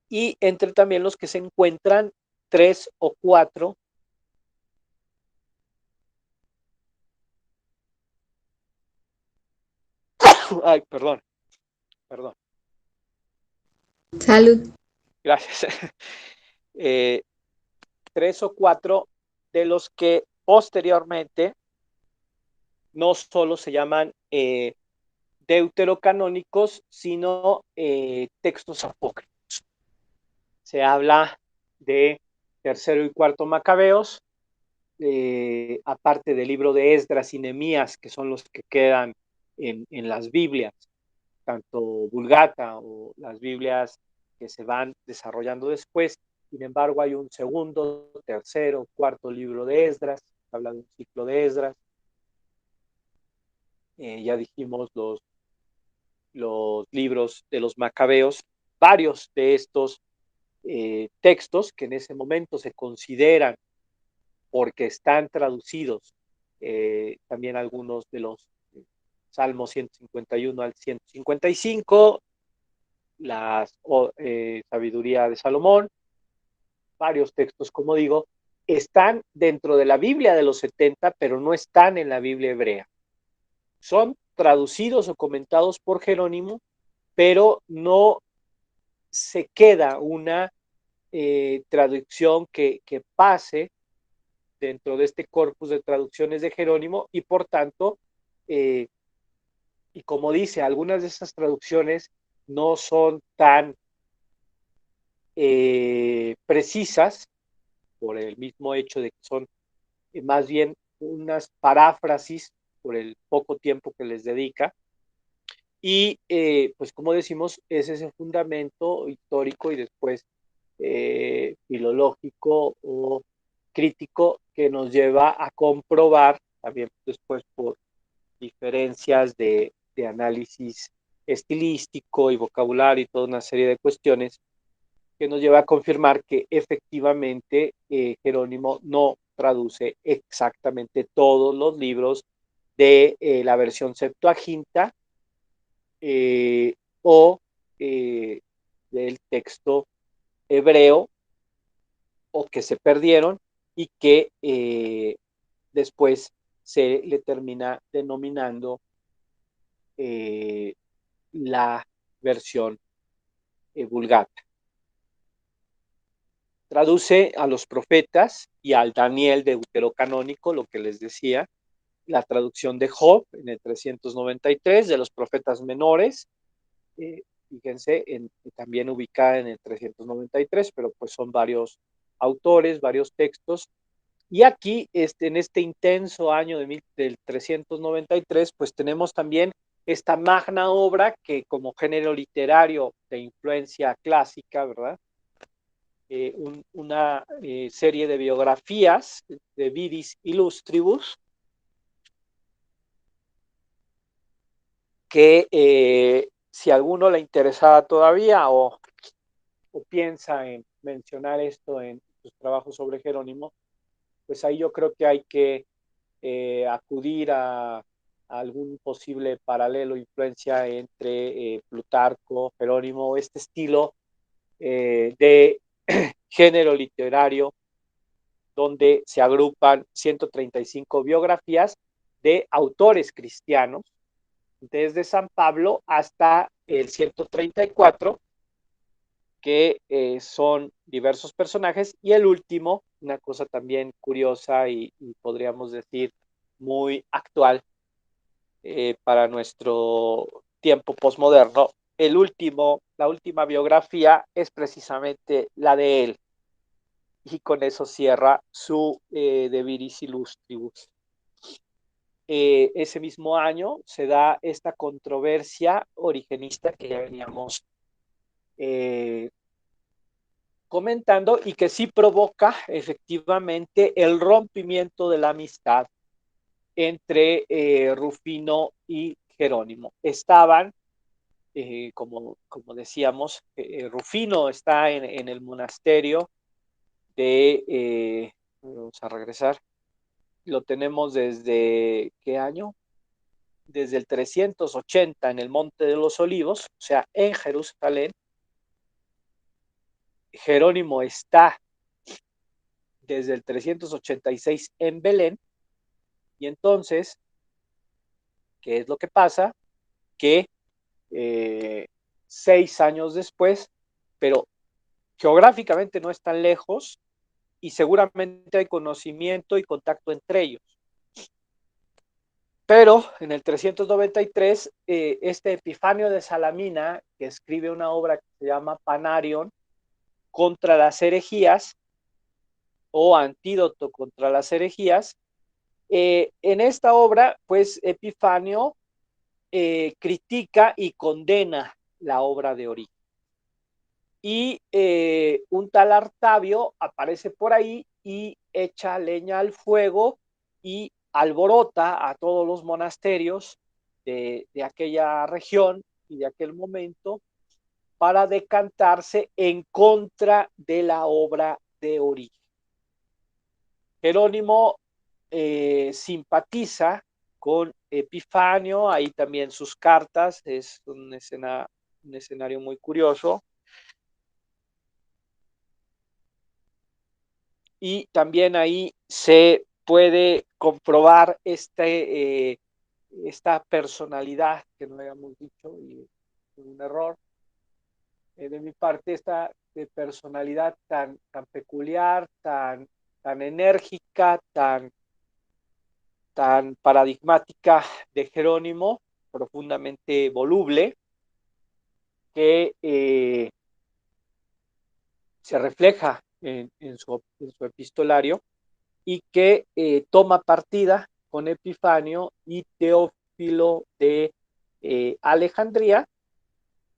y entre también los que se encuentran 3 o 4 Ay, perdón. Salud. Gracias. 3 o 4 de los que posteriormente no solo se llaman deuterocanónicos, sino textos apócrifos. Se habla de tercero y cuarto Macabeos, aparte del libro de Esdras y Nehemías, que son los que quedan en las Biblias, tanto Vulgata o las Biblias que se van desarrollando después. Sin embargo, hay un segundo, tercero, cuarto libro de Esdras, habla de un ciclo de Esdras. Ya dijimos los libros de los Macabeos, varios de estos textos que en ese momento se consideran porque están traducidos, también algunos de los Salmos 151 al 155, la sabiduría de Salomón, varios textos, como digo, están dentro de la Biblia de los 70, pero no están en la Biblia hebrea. Son traducidos o comentados por Jerónimo, pero no se queda una traducción que pase dentro de este corpus de traducciones de Jerónimo y por tanto, y como dice, algunas de esas traducciones no son tan precisas por el mismo hecho de que son más bien unas paráfrasis por el poco tiempo que les dedica. Y pues como decimos, es ese fundamento histórico y después filológico o crítico que nos lleva a comprobar, también después por diferencias de análisis estilístico y vocabulario y toda una serie de cuestiones, que nos lleva a confirmar que efectivamente Jerónimo no traduce exactamente todos los libros de la versión Septuaginta o del texto hebreo, o que se perdieron y que después se le termina denominando la versión Vulgata. Traduce a los profetas y al Daniel deuterocanónico, lo que les decía, la traducción de Job en el 393, de los profetas menores, fíjense, también ubicada en el 393, pero pues son varios autores, varios textos. Y aquí, en este intenso año del 393, pues tenemos también esta magna obra que como género literario de influencia clásica, ¿verdad? Una serie de biografías de Viris Illustribus, que si a alguno le interesaba todavía o piensa en mencionar esto en sus trabajos sobre Jerónimo, pues ahí yo creo que hay que acudir a algún posible paralelo, influencia entre Plutarco, Jerónimo, este estilo de género literario donde se agrupan 135 biografías de autores cristianos, desde San Pablo hasta el 134, que son diversos personajes, y el último, una cosa también curiosa y podríamos decir muy actual para nuestro tiempo posmoderno, la última biografía es precisamente la de él, y con eso cierra su De Viris Illustribus. Ese mismo año se da esta controversia origenista que ya veníamos comentando y que sí provoca efectivamente el rompimiento de la amistad entre Rufino y Jerónimo. Estaban, como decíamos, Rufino está en el monasterio de, vamos a regresar, lo tenemos desde, ¿qué año? Desde el 380 en el Monte de los Olivos, o sea, en Jerusalén. Jerónimo está desde el 386 en Belén, y entonces, ¿qué es lo que pasa? que 6 años después, pero geográficamente no están lejos y seguramente hay conocimiento y contacto entre ellos. Pero en el 393, este Epifanio de Salamina, que escribe una obra que se llama Panarion, contra las herejías, o antídoto contra las herejías, en esta obra, pues Epifanio critica y condena la obra de Orígenes. Y un tal Artavio aparece por ahí y echa leña al fuego y alborota a todos los monasterios de aquella región y de aquel momento para decantarse en contra de la obra de Orígenes. Jerónimo simpatiza con Epifanio, ahí también sus cartas, es un escenario muy curioso. Y también ahí se puede comprobar esta personalidad que no habíamos dicho, y un error de mi parte, esta personalidad tan peculiar, tan enérgica, tan paradigmática de Jerónimo, profundamente voluble, que se refleja en su epistolario y que toma partida con Epifanio y Teófilo de Alejandría,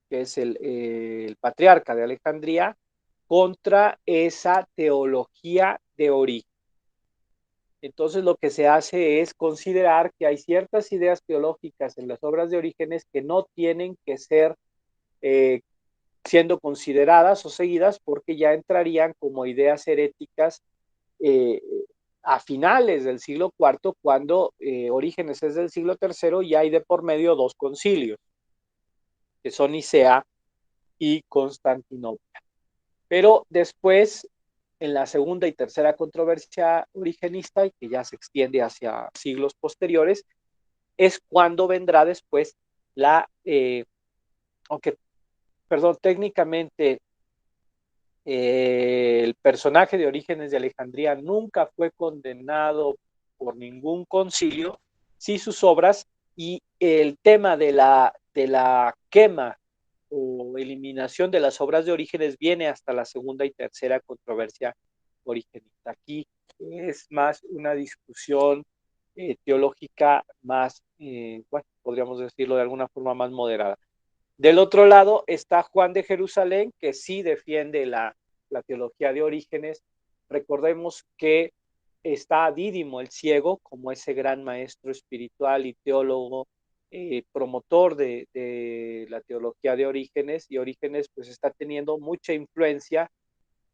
que es el patriarca de Alejandría, contra esa teología de Orígenes. Entonces lo que se hace es considerar que hay ciertas ideas teológicas en las obras de Orígenes que no tienen que ser siendo consideradas o seguidas porque ya entrarían como ideas heréticas eh, a finales del siglo IV, cuando Orígenes es del siglo III y hay de por medio 2 concilios, que son Nicea y Constantinopla. Pero después, en la segunda y tercera controversia origenista, y que ya se extiende hacia siglos posteriores, es cuando vendrá después aunque, perdón, técnicamente el personaje de Orígenes de Alejandría nunca fue condenado por ningún concilio, sí sus obras, y el tema de la quema o eliminación de las obras de Orígenes viene hasta la segunda y tercera controversia origenista. Aquí es más una discusión teológica más, bueno, podríamos decirlo de alguna forma más moderada. Del otro lado está Juan de Jerusalén, que sí defiende la teología de Orígenes. Recordemos que está Dídimo el Ciego como ese gran maestro espiritual y teólogo, promotor de la teología de Orígenes, y Orígenes pues está teniendo mucha influencia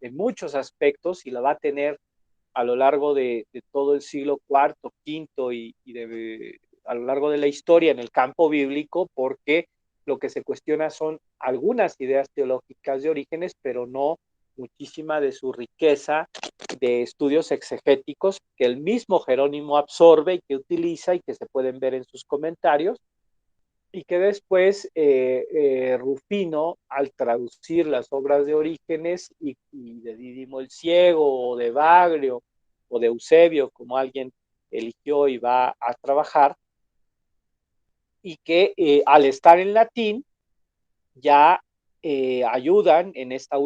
en muchos aspectos y la va a tener a lo largo de todo el siglo IV, V y a lo largo de la historia en el campo bíblico, porque lo que se cuestiona son algunas ideas teológicas de Orígenes, pero no muchísima de su riqueza de estudios exegéticos que el mismo Jerónimo absorbe y que utiliza y que se pueden ver en sus comentarios, y que después Rufino, al traducir las obras de Orígenes y de Dídimo el Ciego, o de Bagrio, o de Eusebio, como alguien eligió y va a trabajar, y que al estar en latín ya ayudan en este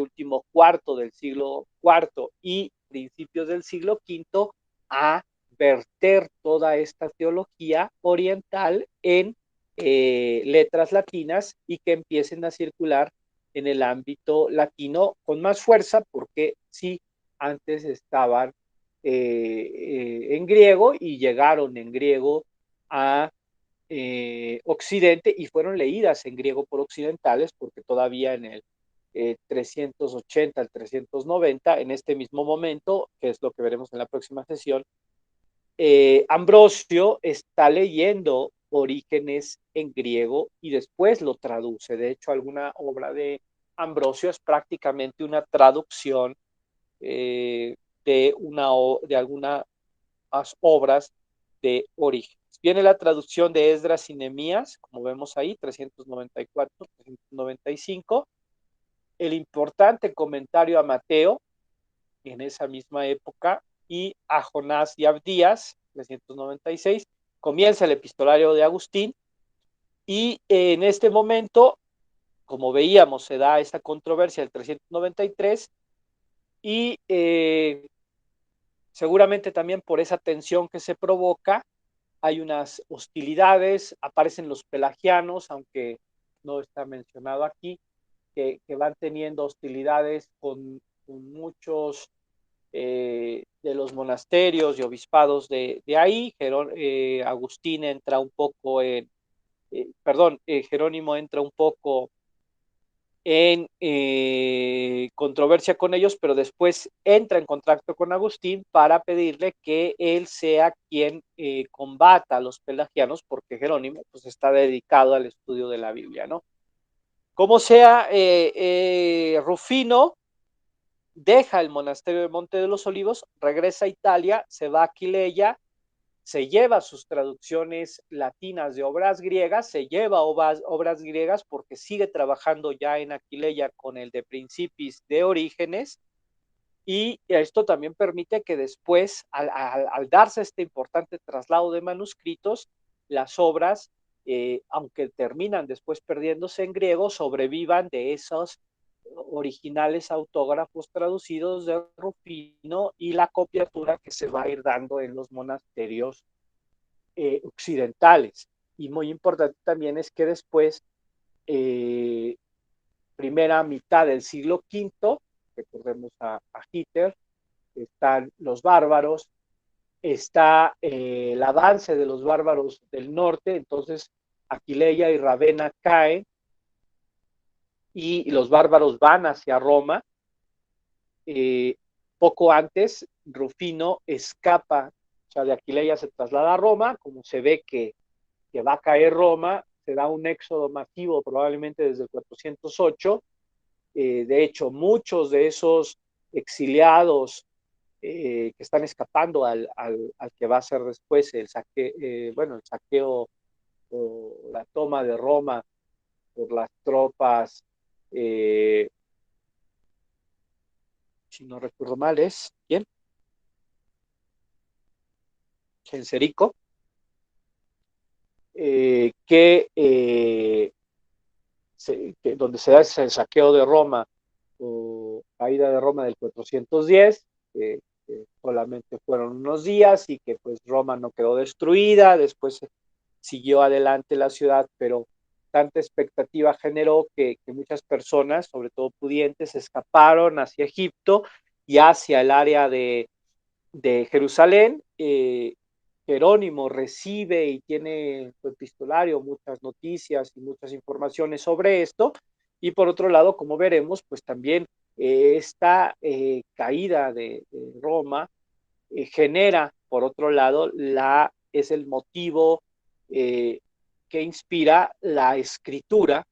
último cuarto del siglo IV y principios del siglo V a verter toda esta teología oriental en letras latinas y que empiecen a circular en el ámbito latino con más fuerza, porque sí, antes estaban en griego y llegaron en griego a Occidente y fueron leídas en griego por occidentales, porque todavía en el 380 al 390, en este mismo momento, que es lo que veremos en la próxima sesión, Ambrosio está leyendo Orígenes en griego y después lo traduce. De hecho, alguna obra de Ambrosio es prácticamente una traducción de algunas obras de Orígenes. viene la traducción de Esdras y Nehemías, como vemos ahí, 394, 395. El importante comentario a Mateo, en esa misma época, y a Jonás y Abdías, 396. Comienza el epistolario de Agustín, y en este momento, como veíamos, se da esta controversia del 393, y seguramente también por esa tensión que se provoca, hay unas hostilidades, aparecen los pelagianos, aunque no está mencionado aquí, que van teniendo hostilidades con muchos de los monasterios y obispados de ahí. Agustín entra un poco Jerónimo entra un poco en controversia con ellos, pero después entra en contacto con Agustín para pedirle que él sea quien combata a los pelagianos, porque Jerónimo pues está dedicado al estudio de la Biblia, ¿no? Como sea, Rufino deja el monasterio de Monte de los Olivos, regresa a Italia, se va a Aquileia, se lleva sus traducciones latinas de obras griegas, se lleva obras griegas porque sigue trabajando ya en Aquileia con el de Principis de Orígenes, y esto también permite que después, al darse este importante traslado de manuscritos, las obras, aunque terminan después perdiéndose en griego, sobrevivan de esos originales autógrafos traducidos de Rufino y la copiatura que se va a ir dando en los monasterios occidentales. Y muy importante también es que después, primera mitad del siglo V, recordemos a Hitler, están los bárbaros, está el avance de los bárbaros del norte, entonces Aquileia y Ravenna caen y los bárbaros van hacia Roma. Poco antes, Rufino escapa, o sea, de Aquileia se traslada a Roma, como se ve que va a caer Roma, se da un éxodo masivo probablemente desde el 408. De hecho, muchos de esos exiliados que están escapando al que va a ser después el saqueo o la toma de Roma por las tropas, si no recuerdo mal, es ¿quién? Genserico, donde se da ese saqueo de Roma o caída de Roma del 410, que solamente fueron unos días y que pues Roma no quedó destruida, después siguió adelante la ciudad, pero tanta expectativa generó que muchas personas, sobre todo pudientes, escaparon hacia Egipto y hacia el área de Jerusalén. Jerónimo recibe y tiene en su epistolario muchas noticias y muchas informaciones sobre esto, y por otro lado, como veremos, pues también esta caída de Roma genera, por otro lado, es el motivo que inspira la escritura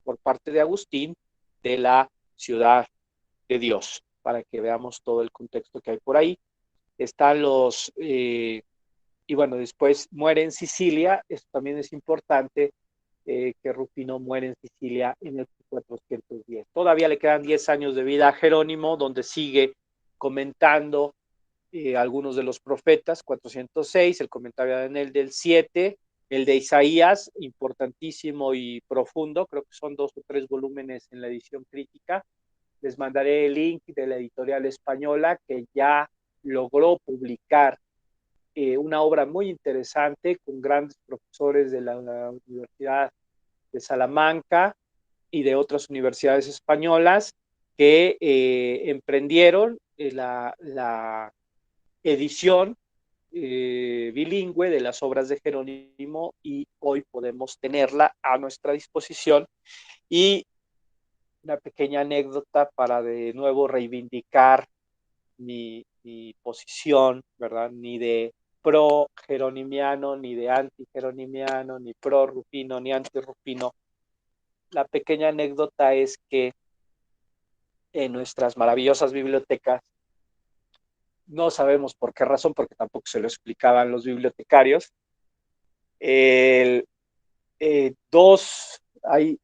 por parte de Agustín de la ciudad de Dios, para que veamos todo el contexto que hay por ahí. Están y bueno, después muere en Sicilia. Esto también es importante, que Rufino muere en Sicilia en el 410. Todavía le quedan 10 años de vida a Jerónimo, donde sigue comentando algunos de los profetas, 406, el comentario de Daniel del 7, el de Isaías, importantísimo y profundo, creo que son 2 o 3 volúmenes en la edición crítica. Les mandaré el link de la editorial española que ya logró publicar una obra muy interesante con grandes profesores de la Universidad de Salamanca y de otras universidades españolas que emprendieron la edición bilingüe de las obras de Jerónimo, y hoy podemos tenerla a nuestra disposición. Y una pequeña anécdota para de nuevo reivindicar mi posición, ¿verdad? Ni de pro-jeronimiano, ni de anti-jeronimiano, ni pro-rufino, ni anti-rufino. La pequeña anécdota es que en nuestras maravillosas bibliotecas, no sabemos por qué razón, porque tampoco se lo explicaban los bibliotecarios, El, hay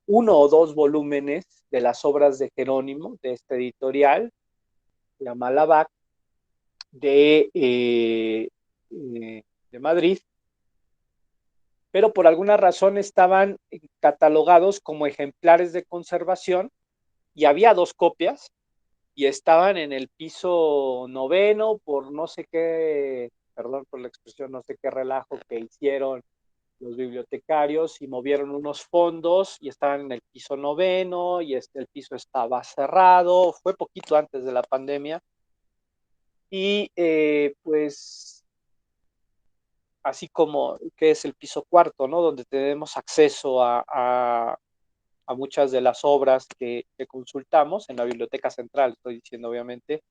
uno o dos volúmenes de las obras de Jerónimo, de esta editorial, la Malabac, de Madrid, pero por alguna razón estaban catalogados como ejemplares de conservación y había dos copias y estaban en el piso noveno por no sé qué, perdón por la expresión, no sé qué relajo que hicieron los bibliotecarios y movieron unos fondos y estaban en el piso noveno y el piso estaba cerrado, fue poquito antes de la pandemia y pues así como que es el piso cuarto, ¿no? Donde tenemos acceso a muchas de las obras que consultamos en la Biblioteca Central, estoy diciendo obviamente.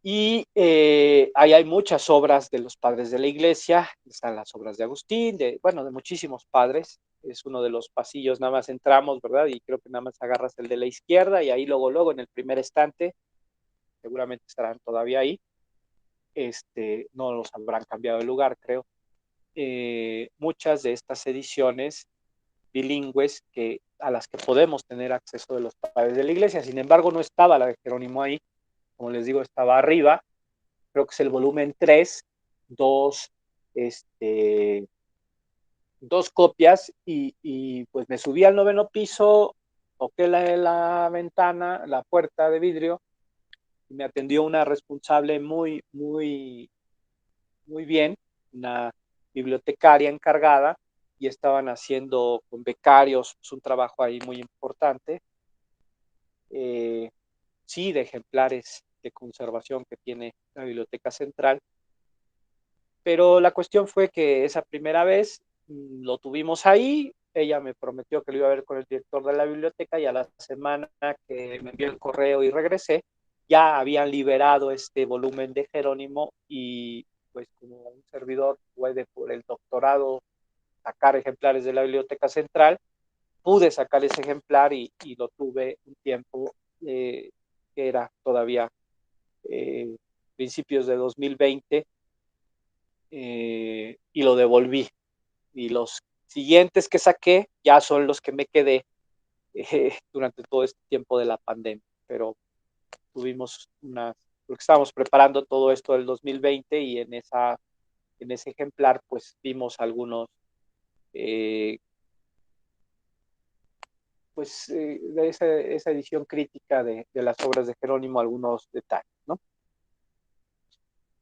Y ahí hay muchas obras de los padres de la iglesia, están las obras de Agustín, bueno, de muchísimos padres. Es uno de los pasillos, nada más entramos, ¿verdad? Y creo que nada más agarras el de la izquierda y ahí luego en el primer estante, seguramente estarán todavía ahí. No los habrán cambiado de lugar, creo. Muchas de estas ediciones bilingües a las que podemos tener acceso de los padres de la iglesia. Sin embargo, no estaba la de Jerónimo ahí, como les digo, estaba arriba, creo que es el volumen 3, dos, este, dos copias pues me subí al noveno piso, toqué la ventana, la puerta de vidrio y me atendió una responsable muy bien, una bibliotecaria encargada y estaban haciendo con becarios pues, un trabajo ahí muy importante, sí, de ejemplares de conservación que tiene la Biblioteca Central. Pero la cuestión fue que esa primera vez lo tuvimos ahí, ella me prometió que lo iba a ver con el director de la biblioteca y a la semana que me envió el correo y regresé, ya habían liberado este volumen de Jerónimo y pues como un servidor puede por el doctorado sacar ejemplares de la Biblioteca Central, pude sacar ese ejemplar y lo tuve un tiempo que era todavía eh, principios de 2020 y lo devolví. Y los siguientes que saqué ya son los que me quedé durante todo este tiempo de la pandemia. Pero tuvimos porque estábamos preparando todo esto del 2020 y en ese ejemplar pues vimos algunos, eh, pues de esa edición crítica de las obras de Jerónimo, algunos detalles, ¿no?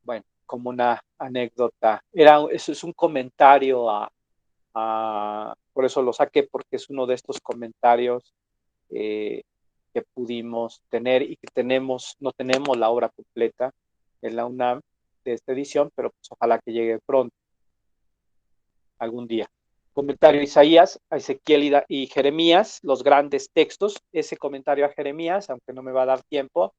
Bueno, como una anécdota. Eso es un comentario por eso lo saqué, porque es uno de estos comentarios eh, que pudimos tener y que no tenemos la obra completa en la UNAM de esta edición, pero pues ojalá que llegue pronto, algún día. Comentario a Isaías, a Ezequiel y Jeremías, los grandes textos. Ese comentario a Jeremías, aunque no me va a dar tiempo,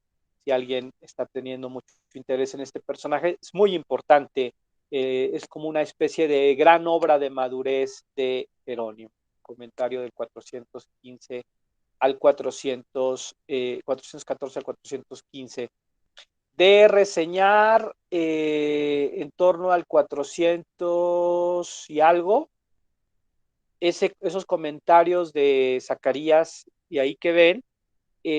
si alguien está teniendo mucho interés en este personaje, es muy importante. Es como una especie de gran obra de madurez de Jerónimo. Comentario del 415 al 414 al 415. De reseñar en torno al 400 y algo, esos comentarios de Zacarías y ahí que ven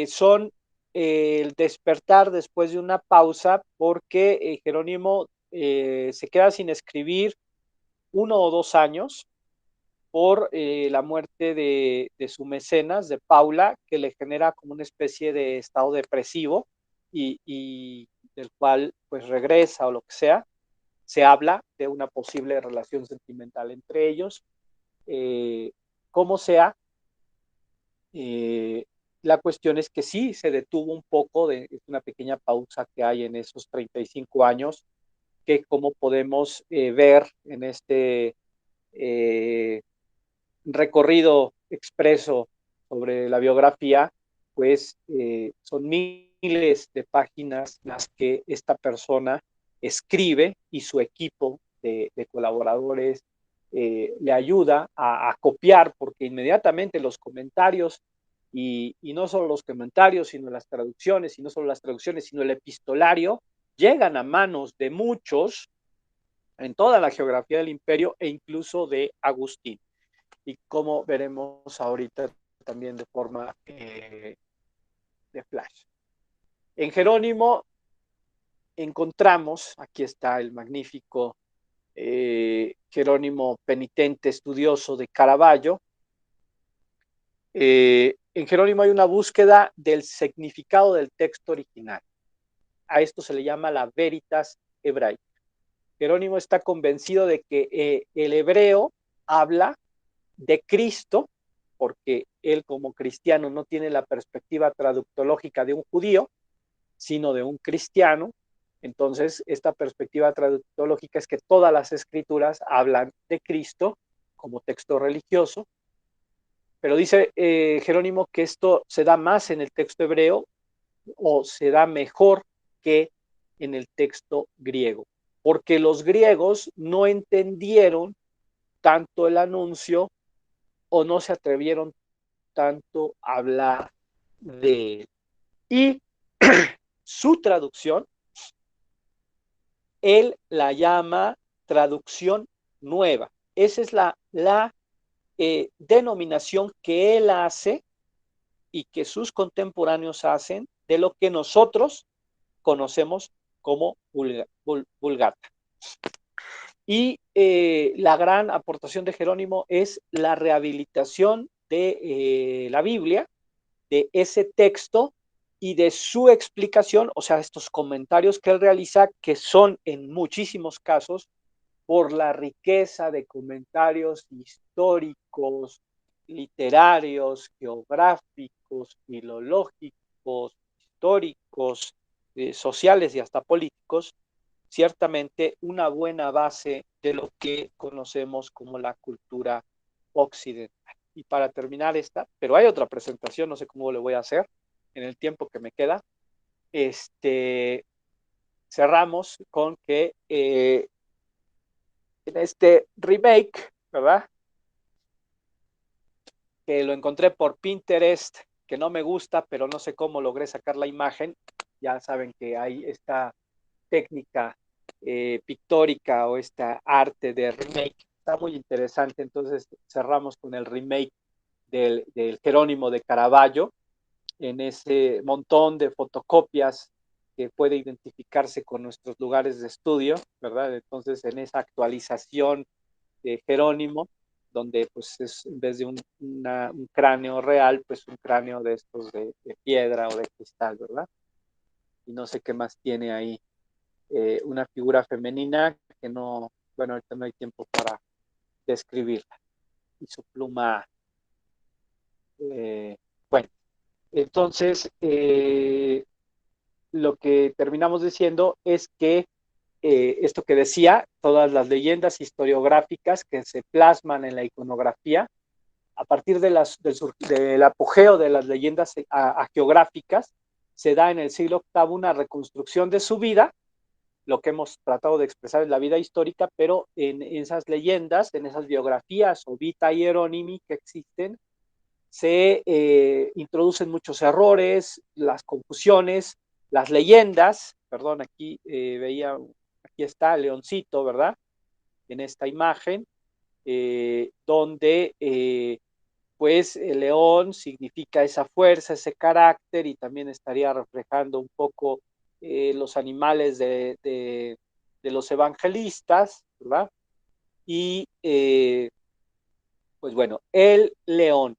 son el despertar después de una pausa porque Jerónimo se queda sin escribir 1 o 2 años por la muerte de su mecenas, de Paula, que le genera como una especie de estado depresivo y del cual pues regresa o lo que sea. Se habla de una posible relación sentimental entre ellos. Como sea, la cuestión es que sí, se detuvo un poco, es una pequeña pausa que hay en esos 35 años, que como podemos ver en este recorrido expreso sobre la biografía, pues son miles de páginas las que esta persona escribe y su equipo de colaboradores le ayuda a copiar, porque inmediatamente los comentarios, y no solo los comentarios, sino las traducciones, y no solo las traducciones, sino el epistolario, llegan a manos de muchos en toda la geografía del imperio e incluso de Agustín. Y como veremos ahorita también de forma de flash. En Jerónimo encontramos, aquí está el magnífico Jerónimo penitente estudioso de Caravaggio. En Jerónimo hay una búsqueda del significado del texto original. A esto se le llama la veritas hebraica. Jerónimo está convencido de que el hebreo habla de Cristo, porque él como cristiano no tiene la perspectiva traductológica de un judío, sino de un cristiano. Entonces, esta perspectiva traductológica es que todas las escrituras hablan de Cristo como texto religioso, pero dice Jerónimo que esto se da más en el texto hebreo o se da mejor que en el texto griego, porque los griegos no entendieron tanto el anuncio o no se atrevieron tanto a hablar de él. Y su traducción, él la llama traducción nueva. Esa es la denominación que él hace y que sus contemporáneos hacen de lo que nosotros conocemos como Vulgata. Y la gran aportación de Jerónimo es la rehabilitación de la Biblia, de ese texto y de su explicación, o sea, estos comentarios que él realiza, que son en muchísimos casos por la riqueza de comentarios históricos, literarios, geográficos, filológicos, históricos, sociales y hasta políticos, ciertamente una buena base de lo que conocemos como la cultura occidental. Y para terminar esta, pero hay otra presentación, no sé cómo le voy a hacer en el tiempo que me queda, cerramos con que en este remake, ¿verdad? Que lo encontré por Pinterest, que no me gusta, pero no sé cómo logré sacar la imagen. Ya saben que hay esta técnica pictórica o esta arte de remake. Está muy interesante, entonces cerramos con el remake del Jerónimo de Caravaggio, en ese montón de fotocopias que puede identificarse con nuestros lugares de estudio, ¿verdad? Entonces, en esa actualización de Jerónimo, donde pues es en vez de un cráneo real, pues un cráneo de estos de piedra o de cristal, ¿verdad? Y no sé qué más tiene ahí. Una figura femenina que no, bueno, ahorita no hay tiempo para describirla. Y su pluma, bueno, entonces, lo que terminamos diciendo es que esto que decía, todas las leyendas historiográficas que se plasman en la iconografía, a partir del apogeo de las leyendas geográficas, se da en el siglo VIII una reconstrucción de su vida, lo que hemos tratado de expresar es la vida histórica, pero en esas leyendas, en esas biografías o vita hieronimi que existen, se introducen muchos errores, las confusiones, las leyendas, perdón, aquí veía, aquí está el leoncito, ¿verdad? En esta imagen, donde pues el león significa esa fuerza, ese carácter y también estaría reflejando un poco los animales de los evangelistas, ¿verdad? Y pues bueno, el león,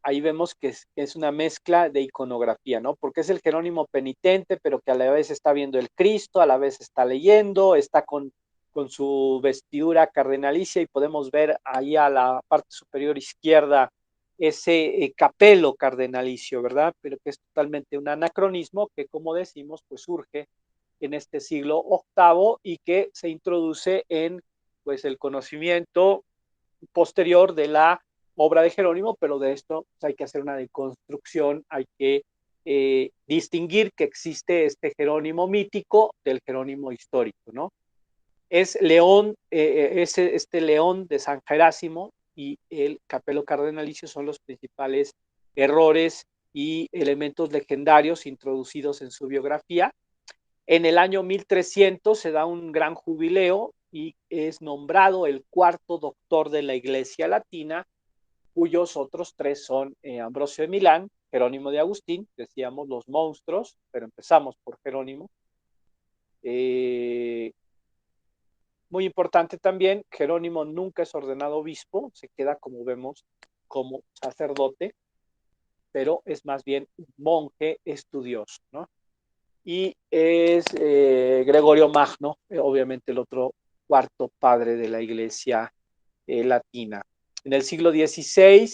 ahí vemos que es una mezcla de iconografía, ¿no? Porque es el Jerónimo penitente, pero que a la vez está viendo el Cristo, a la vez está leyendo, está con su vestidura cardenalicia y podemos ver ahí a la parte superior izquierda ese capelo cardenalicio, ¿verdad? Pero que es totalmente un anacronismo que, como decimos, pues surge en este siglo VIII y que se introduce en pues el conocimiento posterior de la obra de Jerónimo, pero de esto pues, hay que hacer una deconstrucción, hay que distinguir que existe este Jerónimo mítico del Jerónimo histórico, ¿no? Es León, este León de San Gerásimo y el Capelo Cardenalicio son los principales errores y elementos legendarios introducidos en su biografía. En el año 1300 se da un gran jubileo y es nombrado el cuarto doctor de la Iglesia Latina, cuyos otros tres son Ambrosio de Milán, Jerónimo de Agustín, decíamos los monstruos, pero empezamos por Jerónimo. Muy importante también, Jerónimo nunca es ordenado obispo, se queda, como vemos, como sacerdote, pero es más bien un monje estudioso, ¿no? Y es Gregorio Magno, obviamente el otro cuarto padre de la Iglesia latina. En el siglo XVI,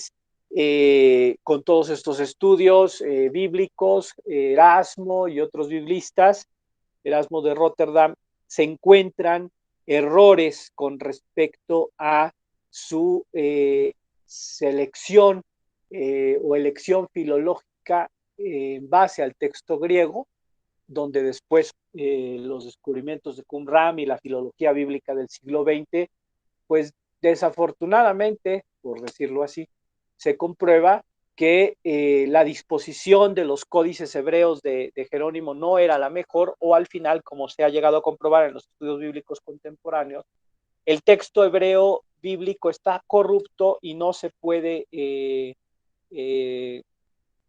con todos estos estudios bíblicos, Erasmo y otros biblistas, Erasmo de Rotterdam, se encuentran errores con respecto a su selección o elección filológica en base al texto griego, donde después los descubrimientos de Qumran y la filología bíblica del siglo XX, pues desafortunadamente, por decirlo así, se comprueba que la disposición de los códices hebreos de Jerónimo no era la mejor, o al final, como se ha llegado a comprobar en los estudios bíblicos contemporáneos, el texto hebreo bíblico está corrupto y no se puede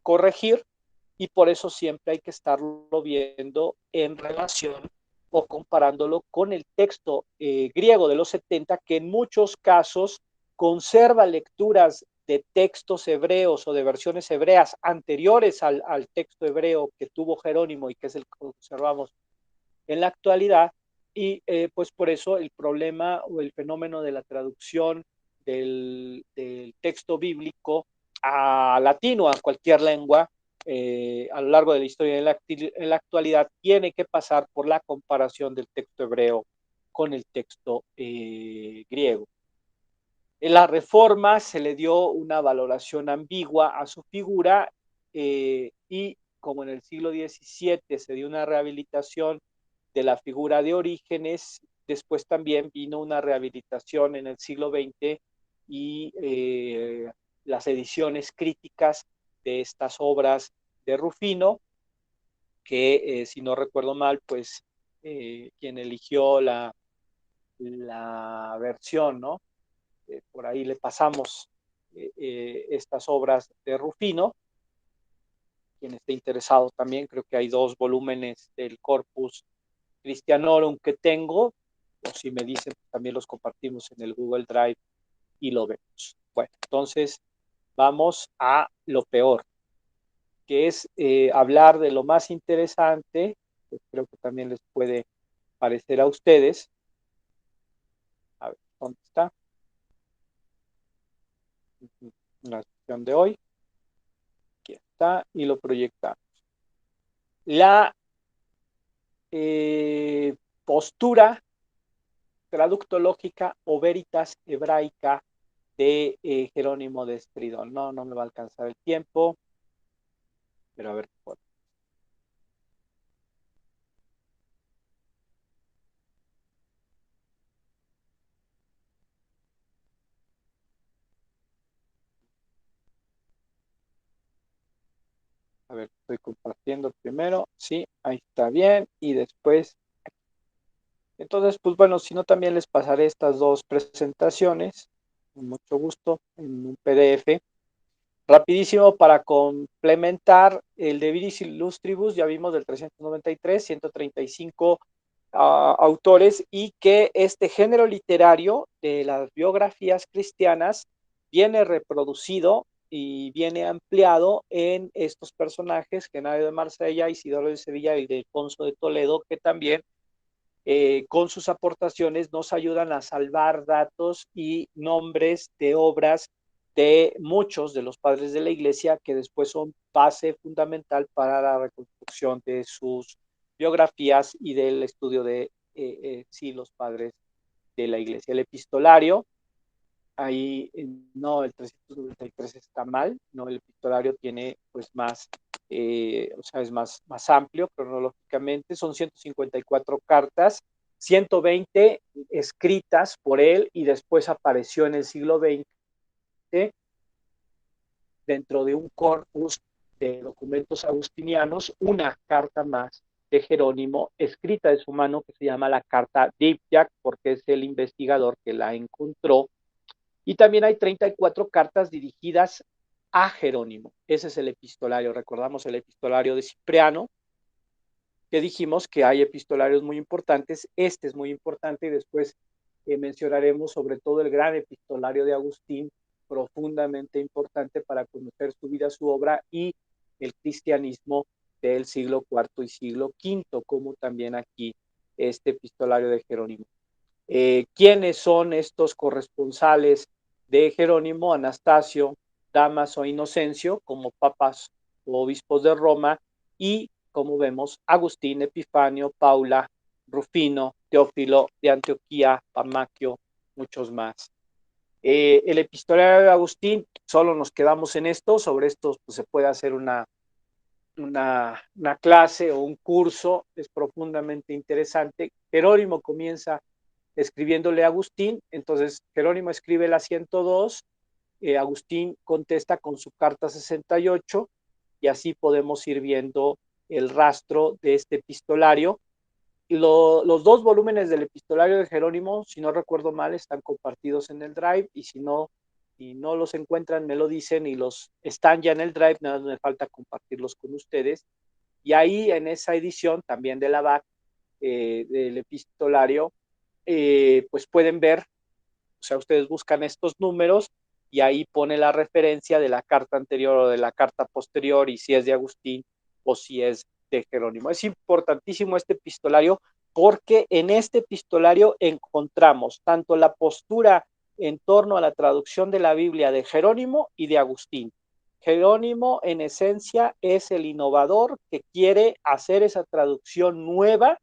corregir, y por eso siempre hay que estarlo viendo en relación o comparándolo con el texto griego de los 70, que en muchos casos conserva lecturas de textos hebreos o de versiones hebreas anteriores al texto hebreo que tuvo Jerónimo y que es el que observamos en la actualidad. Y pues por eso el problema o el fenómeno de la traducción del texto bíblico a latino, a cualquier lengua, a lo largo de la historia en la actualidad, tiene que pasar por la comparación del texto hebreo con el texto griego. En la Reforma se le dio una valoración ambigua a su figura, y como en el siglo XVII se dio una rehabilitación de la figura de Orígenes, después también vino una rehabilitación en el siglo XX y las ediciones críticas de estas obras de Rufino, que si no recuerdo mal, pues quien eligió la versión, ¿no? Por ahí le pasamos estas obras de Rufino. Quien esté interesado también, creo que hay 2 volúmenes del Corpus Christianorum que tengo, o si me dicen, también los compartimos en el Google Drive y lo vemos. Bueno, entonces vamos a lo peor, que es hablar de lo más interesante, que creo que también les puede parecer a ustedes. A ver, ¿dónde está? La sesión de hoy. Aquí está, y lo proyectamos. La postura traductológica o veritas hebraica de Jerónimo de Estridón. No me va a alcanzar el tiempo, pero a ver. A ver, estoy compartiendo primero. Sí, ahí está bien. Y después. Entonces, pues bueno, si no, también les pasaré estas 2 presentaciones, con mucho gusto, en un PDF. Rapidísimo para complementar el de Viris Illustribus, ya vimos del 393, 135 autores, y que este género literario de las biografías cristianas viene reproducido y viene ampliado en estos personajes, Genadio de Marsella, Isidoro de Sevilla y de Alfonso de Toledo, que también con sus aportaciones nos ayudan a salvar datos y nombres de obras de muchos de los padres de la Iglesia, que después son base fundamental para la reconstrucción de sus biografías y del estudio de sí, los padres de la Iglesia. El epistolario, ahí no, el 393 está mal, no, el epistolario tiene pues más, o sea, es más amplio cronológicamente, son 154 cartas, 120 escritas por él, y después apareció en el siglo XX dentro de un corpus de documentos agustinianos una carta más de Jerónimo, escrita de su mano, que se llama la carta Diptych, porque es el investigador que la encontró. Y también hay 34 cartas dirigidas a Jerónimo. Ese es el epistolario. Recordamos el epistolario de Cipriano, que dijimos que hay epistolarios muy importantes. Este es muy importante y después mencionaremos sobre todo el gran epistolario de Agustín, profundamente importante para conocer su vida, su obra y el cristianismo del siglo IV y siglo V, como también aquí este epistolario de Jerónimo. ¿Quiénes son estos corresponsales de Jerónimo? Anastasio, Damaso e Inocencio, como papas o obispos de Roma, y como vemos, Agustín, Epifanio, Paula, Rufino, Teófilo de Antioquía, Pamaquio, muchos más. El epistolario de Agustín, solo nos quedamos en esto, sobre esto pues, se puede hacer una clase o un curso, es profundamente interesante. Jerónimo comienza escribiéndole a Agustín, entonces Jerónimo escribe la 102, Agustín contesta con su carta 68, y así podemos ir viendo el rastro de este epistolario. Los dos volúmenes del epistolario de Jerónimo, si no recuerdo mal, están compartidos en el Drive, y si no los encuentran, me lo dicen, y los están ya en el Drive, nada más me falta compartirlos con ustedes. Y ahí en esa edición también de la BAC, del epistolario, pues pueden ver, o sea, ustedes buscan estos números y ahí pone la referencia de la carta anterior o de la carta posterior, y si es de Agustín o si es de Jerónimo. Es importantísimo este epistolario porque en este epistolario encontramos tanto la postura en torno a la traducción de la Biblia de Jerónimo y de Agustín. Jerónimo, en esencia, es el innovador que quiere hacer esa traducción nueva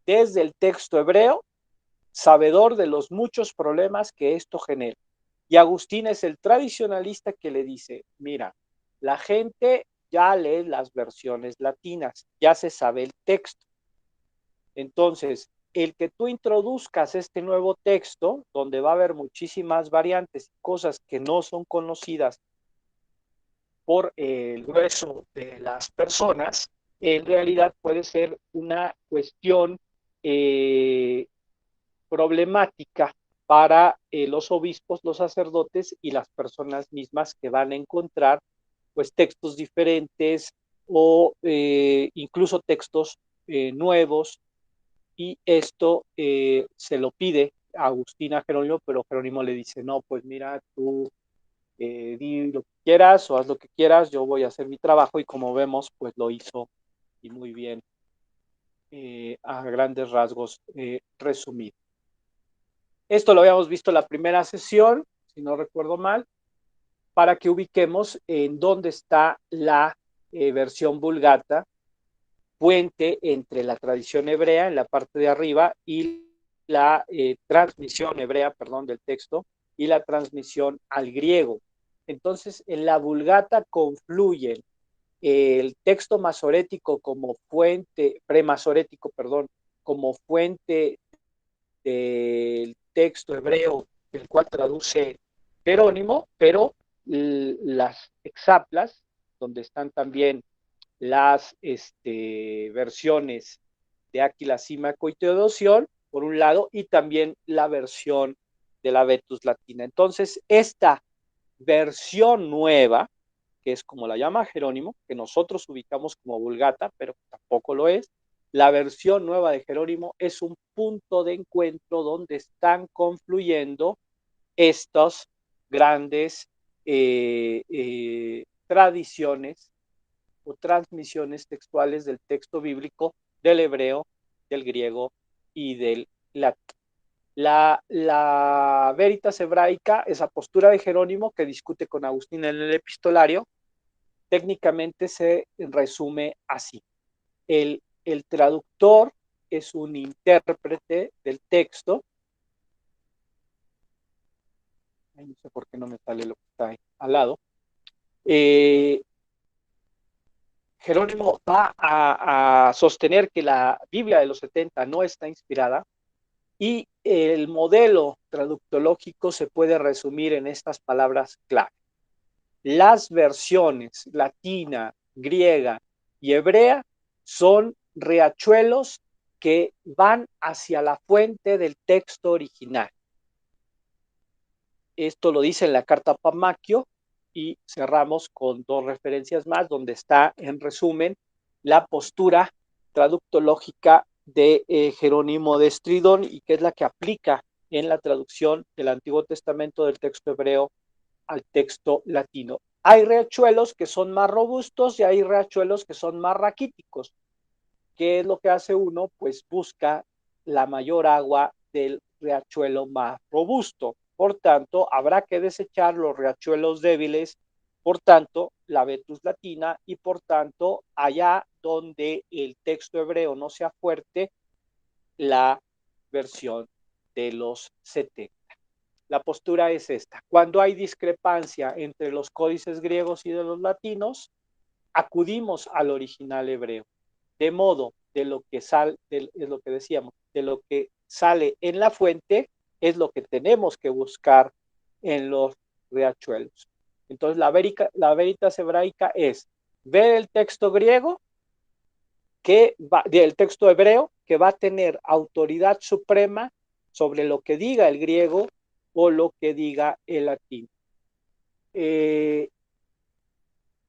desde el texto hebreo, sabedor de los muchos problemas que esto genera. Y Agustín es el tradicionalista que le dice, mira, la gente ya lee las versiones latinas, ya se sabe el texto. Entonces, el que tú introduzcas este nuevo texto, donde va a haber muchísimas variantes y cosas que no son conocidas por el grueso de las personas, en realidad puede ser una cuestión problemática para los obispos, los sacerdotes y las personas mismas que van a encontrar pues textos diferentes o incluso textos nuevos, y esto se lo pide a Agustín a Jerónimo, pero Jerónimo le dice, no, pues mira, tú di lo que quieras o haz lo que quieras, yo voy a hacer mi trabajo, y como vemos, pues lo hizo y muy bien, a grandes rasgos resumido. Esto lo habíamos visto en la primera sesión, si no recuerdo mal, para que ubiquemos en dónde está la versión Vulgata, puente entre la tradición hebrea en la parte de arriba y la transmisión hebrea, perdón, del texto, y la transmisión al griego. Entonces, en la Vulgata confluyen el texto masorético como fuente, premasorético, perdón, como fuente del texto hebreo, el cual traduce Jerónimo, pero las exaplas, donde están también las versiones de Aquila, Símaco y Teodosión, por un lado, y también la versión de la Vetus Latina. Entonces, esta versión nueva, que es como la llama Jerónimo, que nosotros ubicamos como Vulgata, pero tampoco lo es, la versión nueva de Jerónimo es un punto de encuentro donde están confluyendo estas grandes tradiciones o transmisiones textuales del texto bíblico, del hebreo, del griego y del latín. La Veritas hebraica, esa postura de Jerónimo que discute con Agustín en el epistolario, técnicamente se resume así. El traductor es un intérprete del texto. No sé por qué no me sale lo que está ahí al lado. Jerónimo va a sostener que la Biblia de los 70 no está inspirada, y el modelo traductológico se puede resumir en estas palabras clave. Las versiones latina, griega y hebrea son riachuelos que van hacia la fuente del texto original. Esto lo dice en la carta Pamaquio, y cerramos con dos referencias más, donde está, en resumen, la postura traductológica de Jerónimo de Estridón, y que es la que aplica en la traducción del Antiguo Testamento del texto hebreo al texto latino. Hay riachuelos que son más robustos y hay riachuelos que son más raquíticos. ¿Qué es lo que hace uno? Pues busca la mayor agua del riachuelo más robusto. Por tanto, habrá que desechar los riachuelos débiles, por tanto, la Vetus latina, y por tanto, allá donde el texto hebreo no sea fuerte, la versión de los 70. La postura es esta: cuando hay discrepancia entre los códices griegos y de los latinos, acudimos al original hebreo, de modo de lo que sale, es lo que decíamos, de lo que sale en la fuente es lo que tenemos que buscar en los riachuelos. Entonces la veritas hebraica es ver el texto griego, el texto hebreo, que va a tener autoridad suprema sobre lo que diga el griego o lo que diga el latín.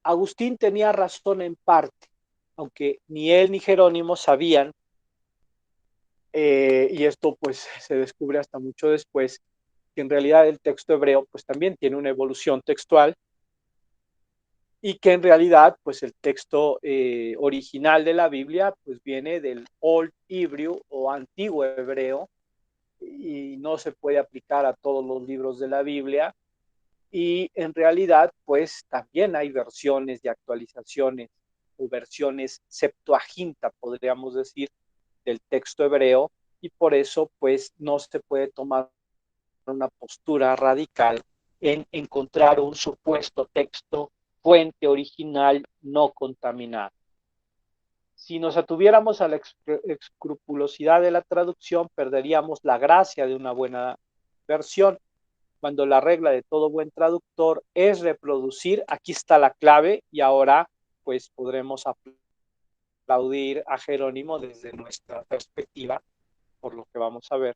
Agustín tenía razón en parte, aunque ni él ni Jerónimo sabían, y esto pues se descubre hasta mucho después, que en realidad el texto hebreo pues también tiene una evolución textual, y que en realidad pues el texto original de la Biblia pues viene del Old Hebrew o antiguo hebreo, y no se puede aplicar a todos los libros de la Biblia, y en realidad pues también hay versiones y actualizaciones o versiones Septuaginta, podríamos decir, del texto hebreo, y por eso pues no se puede tomar una postura radical en encontrar un supuesto texto fuente original no contaminado. Si nos atuviéramos a la escrupulosidad de la traducción, perderíamos la gracia de una buena versión, cuando la regla de todo buen traductor es reproducir. Aquí está la clave, y ahora pues podremos aplaudir a Jerónimo desde nuestra perspectiva, por lo que vamos a ver.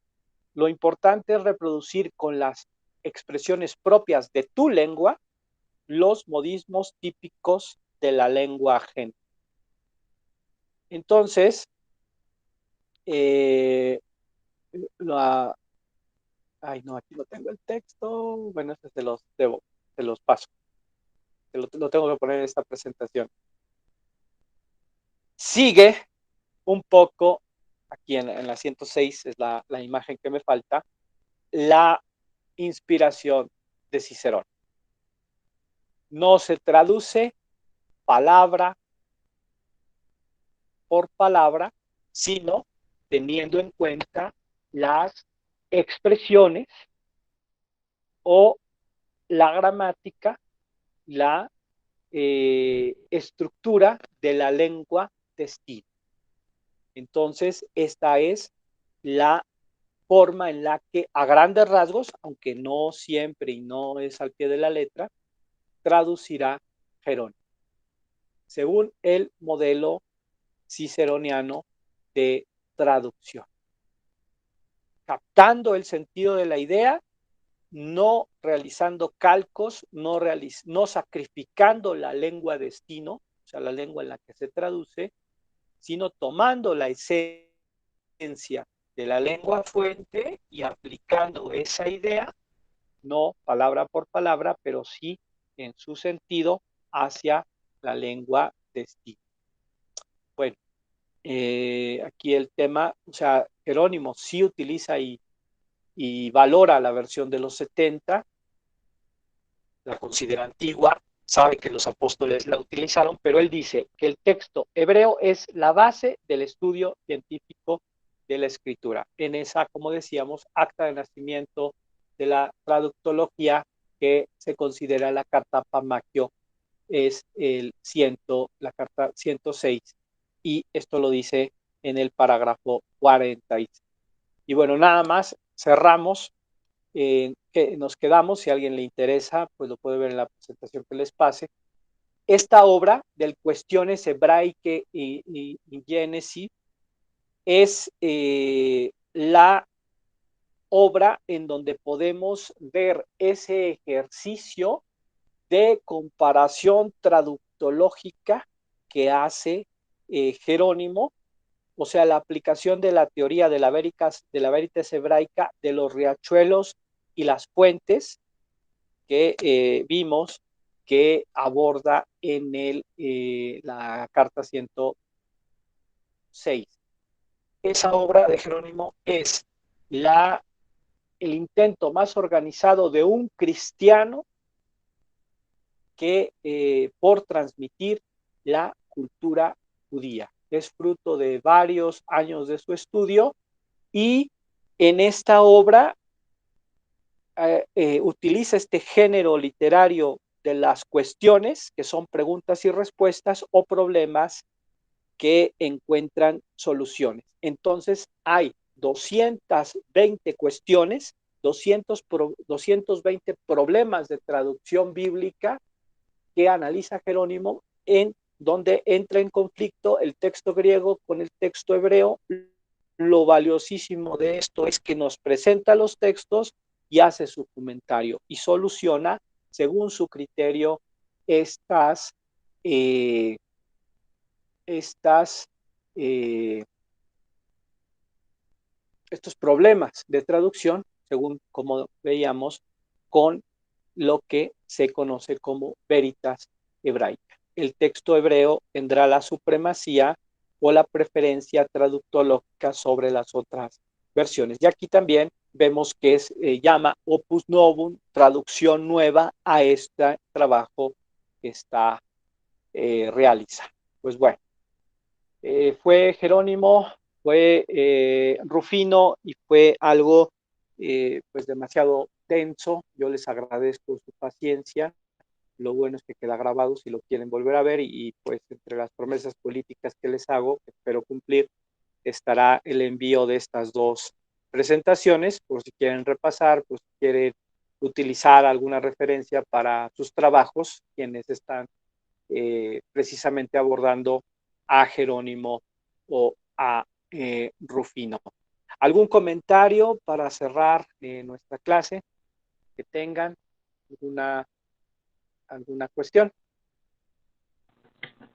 Lo importante es reproducir con las expresiones propias de tu lengua los modismos típicos de la lengua ajena. Entonces, ay, no, aquí no tengo el texto. Bueno, este te los paso. Lo tengo que poner en esta presentación. Sigue un poco, aquí en la 106 es la imagen que me falta, la inspiración de Cicerón. No se traduce palabra por palabra, sino teniendo en cuenta las expresiones o la gramática, la estructura de la lengua destino. Entonces, esta es la forma en la que, a grandes rasgos, aunque no siempre y no es al pie de la letra, traducirá Jerónimo, según el modelo ciceroniano de traducción, captando el sentido de la idea, no realizando calcos, no sacrificando la lengua destino, o sea, la lengua en la que se traduce, sino tomando la esencia de la lengua fuente y aplicando esa idea, no palabra por palabra, pero sí en su sentido hacia la lengua destino. Bueno, aquí el tema, o sea, Jerónimo sí utiliza y valora la versión de los 70, la considera antigua, sabe que los apóstoles la utilizaron, pero él dice que el texto hebreo es la base del estudio científico de la escritura. En esa, como decíamos, acta de nacimiento de la traductología, que se considera la carta Pamaquio, es la carta 106, y esto lo dice en el parágrafo 46. Y bueno, nada más, cerramos. Que nos quedamos, si a alguien le interesa, pues lo puede ver en la presentación que les pase. esta obra del Cuestiones Hebraicae y Génesis es la obra en donde podemos ver ese ejercicio de comparación traductológica que hace Jerónimo, o sea, la aplicación de la teoría de la veritas hebraica, de los riachuelos y las fuentes que vimos que aborda en la carta 106. Esa obra de Jerónimo es el intento más organizado de un cristiano que por transmitir la cultura judía. Es fruto de varios años de su estudio y en esta obra utiliza este género literario de las cuestiones, que son preguntas y respuestas o problemas que encuentran soluciones. Entonces hay 220 cuestiones, 220 problemas de traducción bíblica que analiza Jerónimo, en donde entra en conflicto el texto griego con el texto hebreo. Lo valiosísimo de esto es que nos presenta los textos y hace su comentario y soluciona, según su criterio, estas, eh, estas estos problemas de traducción, según como veíamos, con lo que se conoce como veritas hebraica. El texto hebreo tendrá la supremacía o la preferencia traductológica sobre las otras versiones. Y aquí también vemos que llama opus novum, traducción nueva a este trabajo que está realizando. Pues bueno, fue Jerónimo, fue Rufino y fue algo pues demasiado tenso. Yo les agradezco su paciencia. Lo bueno es que queda grabado si lo quieren volver a ver y pues entre las promesas políticas que les hago, que espero cumplir, estará el envío de estas dos presentaciones por si quieren repasar, por si quieren utilizar alguna referencia para sus trabajos, quienes están precisamente abordando a Jerónimo o a Rufino. ¿Algún comentario para cerrar nuestra clase que tengan? ¿Alguna cuestión?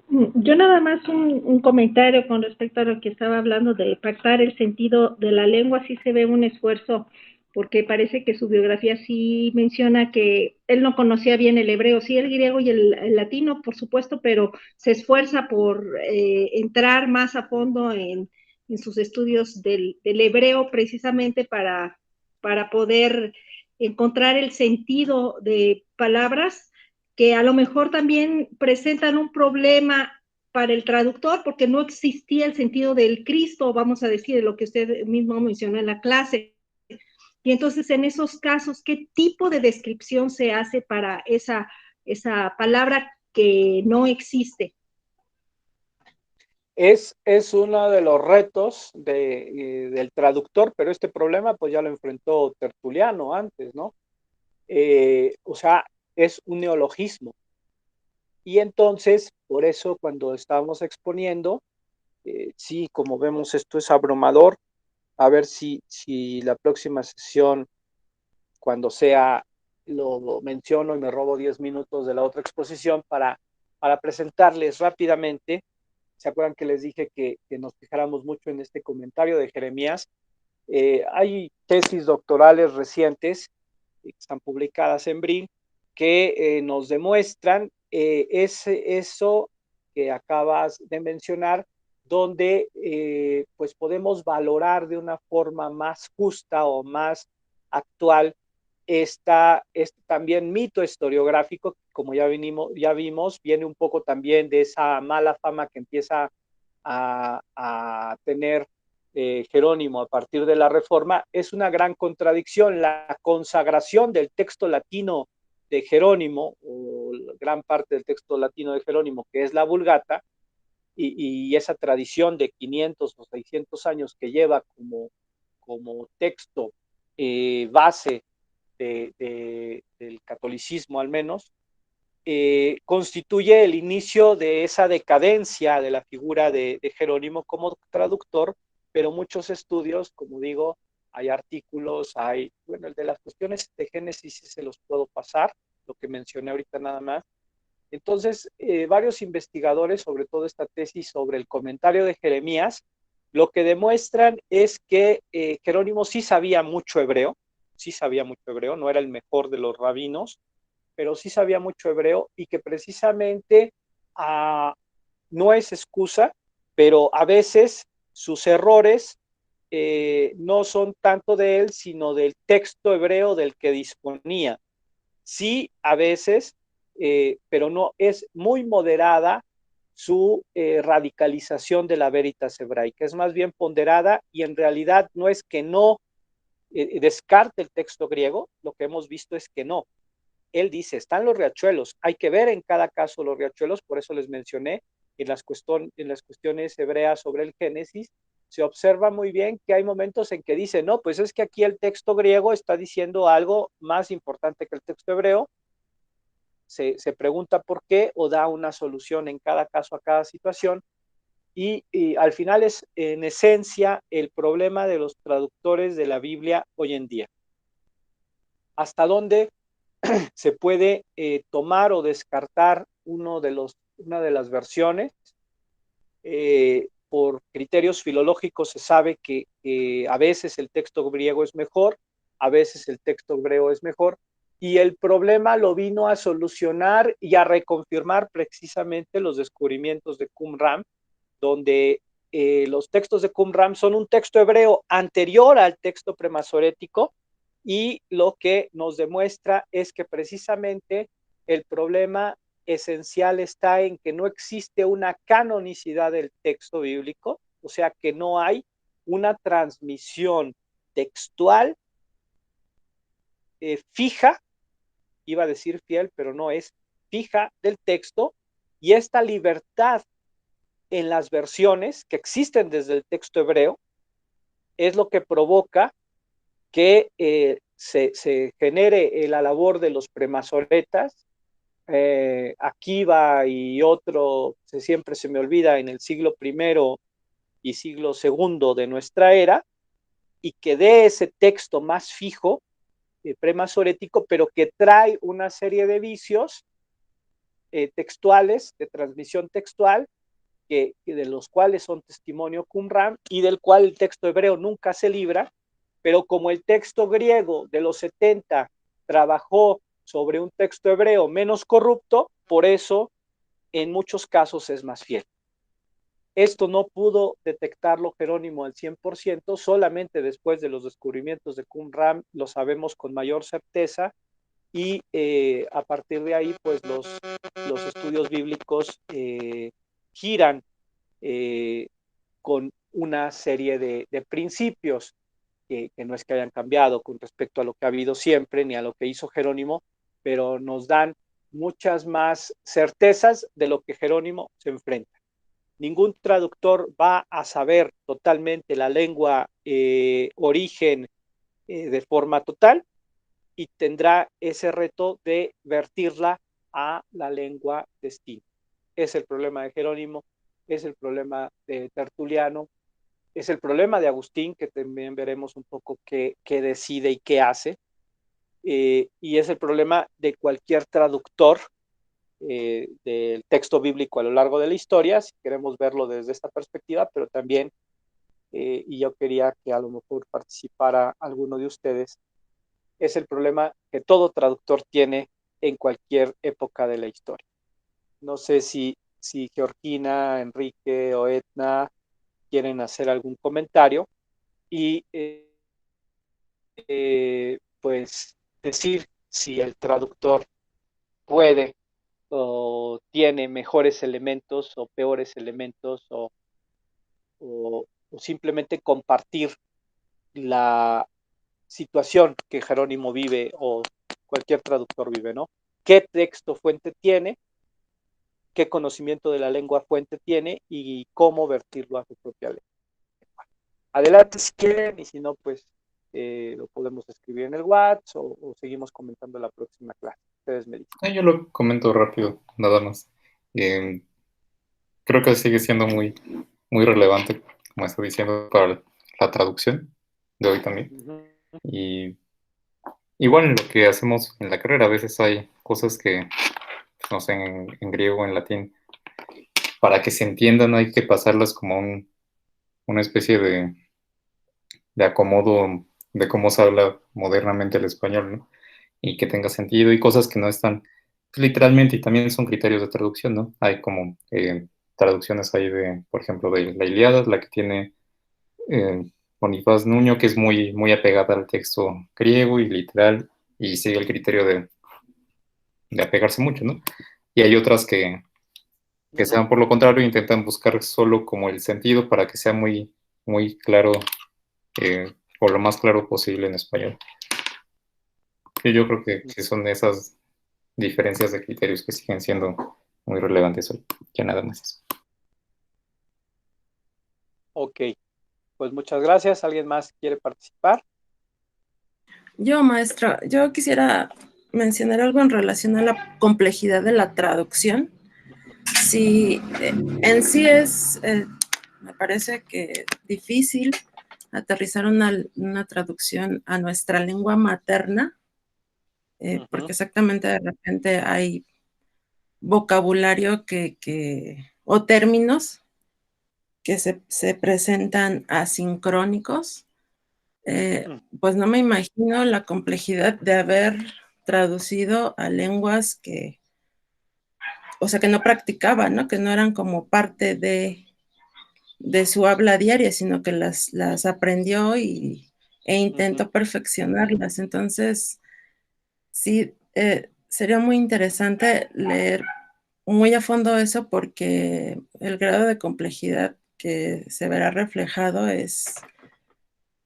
Yo nada más un comentario con respecto a lo que estaba hablando de pactar el sentido de la lengua. Sí se ve un esfuerzo, porque parece que su biografía sí menciona que él no conocía bien el hebreo, sí el griego y el latino, por supuesto, pero se esfuerza por entrar más a fondo en sus estudios del hebreo precisamente para poder encontrar el sentido de palabras que a lo mejor también presentan un problema para el traductor, porque no existía el sentido del Cristo, vamos a decir, de lo que usted mismo mencionó en la clase. Y entonces, en esos casos, ¿qué tipo de descripción se hace para esa palabra que no existe? Es uno de los retos del traductor, pero este problema pues ya lo enfrentó Tertuliano antes, ¿no? O sea, es un neologismo. Y entonces, por eso cuando estábamos exponiendo, sí, como vemos, esto es abrumador. A ver si la próxima sesión, cuando sea, lo menciono y me robo 10 minutos de la otra exposición para presentarles rápidamente. ¿Se acuerdan que les dije que nos fijáramos mucho en este comentario de Jeremías? Hay tesis doctorales recientes que están publicadas en BRIL que nos demuestran eso que acabas de mencionar, donde pues podemos valorar de una forma más justa o más actual este también mito historiográfico, como ya vimos, viene un poco también de esa mala fama que empieza a tener Jerónimo a partir de la Reforma. Es una gran contradicción la consagración del texto latino de Jerónimo, o gran parte del texto latino de Jerónimo, que es la Vulgata, y esa tradición de 500 o 600 años que lleva como texto base del catolicismo al menos, constituye el inicio de esa decadencia de la figura de Jerónimo como traductor, pero muchos estudios, como digo, hay artículos, bueno, el de las cuestiones de Génesis sí se los puedo pasar, lo que mencioné ahorita nada más. Entonces, varios investigadores, sobre todo esta tesis sobre el comentario de Jeremías, lo que demuestran es que Jerónimo sí sabía mucho hebreo, no era el mejor de los rabinos, pero sí sabía mucho hebreo y que precisamente no es excusa, pero a veces sus errores no son tanto de él, sino del texto hebreo del que disponía. Sí, a veces, pero no es muy moderada su radicalización de la veritas hebraica. Es más bien ponderada y en realidad no es que no descarte el texto griego, lo que hemos visto es que no. Él dice, están los riachuelos, hay que ver en cada caso los riachuelos, por eso les mencioné en las cuestiones hebreas sobre el Génesis, se observa muy bien que hay momentos en que dice, no, pues es que aquí el texto griego está diciendo algo más importante que el texto hebreo, se pregunta por qué o da una solución en cada caso a cada situación, y al final es en esencia el problema de los traductores de la Biblia hoy en día. ¿Hasta dónde se puede tomar o descartar una de las versiones? Por criterios filológicos se sabe que a veces el texto griego es mejor, a veces el texto hebreo es mejor, y el problema lo vino a solucionar y a reconfirmar precisamente los descubrimientos de Qumran, donde los textos de Qumran son un texto hebreo anterior al texto premasorético, y lo que nos demuestra es que precisamente el problema esencial está en que no existe una canonicidad del texto bíblico, o sea que no hay una transmisión textual fija, iba a decir fiel, pero no es fija del texto, y esta libertad en las versiones que existen desde el texto hebreo es lo que provoca que se genere la labor de los premasoretas, Akiva y otro, siempre se me olvida, en el siglo I y siglo II de nuestra era, y que dé ese texto más fijo, premasorético, pero que trae una serie de vicios textuales, de transmisión textual, de los cuales son testimonio Qumran y del cual el texto hebreo nunca se libra, pero como el texto griego de los 70 trabajó sobre un texto hebreo menos corrupto, por eso en muchos casos es más fiel. Esto no pudo detectarlo Jerónimo al 100%, solamente después de los descubrimientos de Qumran lo sabemos con mayor certeza, y a partir de ahí pues los estudios bíblicos giran con una serie de principios que no es que hayan cambiado con respecto a lo que ha habido siempre ni a lo que hizo Jerónimo, pero nos dan muchas más certezas de lo que Jerónimo se enfrenta. Ningún traductor va a saber totalmente la lengua origen de forma total, y tendrá ese reto de vertirla a la lengua destino. Es el problema de Jerónimo, es el problema de Tertuliano, es el problema de Agustín, que también veremos un poco qué decide y qué hace, y es el problema de cualquier traductor del texto bíblico a lo largo de la historia, si queremos verlo desde esta perspectiva, pero también, y yo quería que a lo mejor participara alguno de ustedes, es el problema que todo traductor tiene en cualquier época de la historia. No sé si Georgina, Enrique o Edna quieren hacer algún comentario y pues decir si el traductor puede o tiene mejores elementos o peores elementos, o simplemente compartir la situación que Jerónimo vive o cualquier traductor vive, ¿no? ¿Qué texto fuente tiene? ¿Qué conocimiento de la lengua fuente tiene? Y cómo vertirlo a su propia lengua. Adelante si quieren, y si no, pues lo podemos escribir en el WhatsApp o seguimos comentando la próxima clase. ustedes me dicen. Yo lo comento rápido, nada más. Eh, Creo que sigue siendo muy, muy relevante, como estoy diciendo, para la traducción de hoy también. Ujú. Y igual en lo que hacemos en la carrera, a veces hay cosas que, no sé, en griego o en latín, para que se entiendan hay que pasarlas como una especie de acomodo de cómo se habla modernamente el español, ¿no? Y que tenga sentido y cosas que no están literalmente y también son criterios de traducción, ¿no? Hay como traducciones ahí de, por ejemplo, de la Ilíada, la que tiene eh, Bonifaz Nuño, que es muy, muy apegada al texto griego y literal y sigue el criterio de apegarse mucho, ¿no? Y hay otras que Ujú. sean por lo contrario, intentan buscar solo como el sentido para que sea muy, muy claro, o lo más claro posible en español. Y yo creo que son esas diferencias de criterios que siguen siendo muy relevantes hoy, que nada más eso. Ok, pues muchas gracias. ¿Alguien más quiere participar? Yo, maestra, yo quisiera mencionar algo en relación a la complejidad de la traducción. Sí, en sí me parece que difícil aterrizar una traducción a nuestra lengua materna, porque exactamente de repente hay vocabulario o términos que se presentan asincrónicos. Pues no me imagino la complejidad de haber traducido a lenguas o sea, que no practicaba, ¿no? Que no eran como parte de su habla diaria, sino que las aprendió e intentó perfeccionarlas. Entonces, sí, sería muy interesante leer muy a fondo eso porque el grado de complejidad que se verá reflejado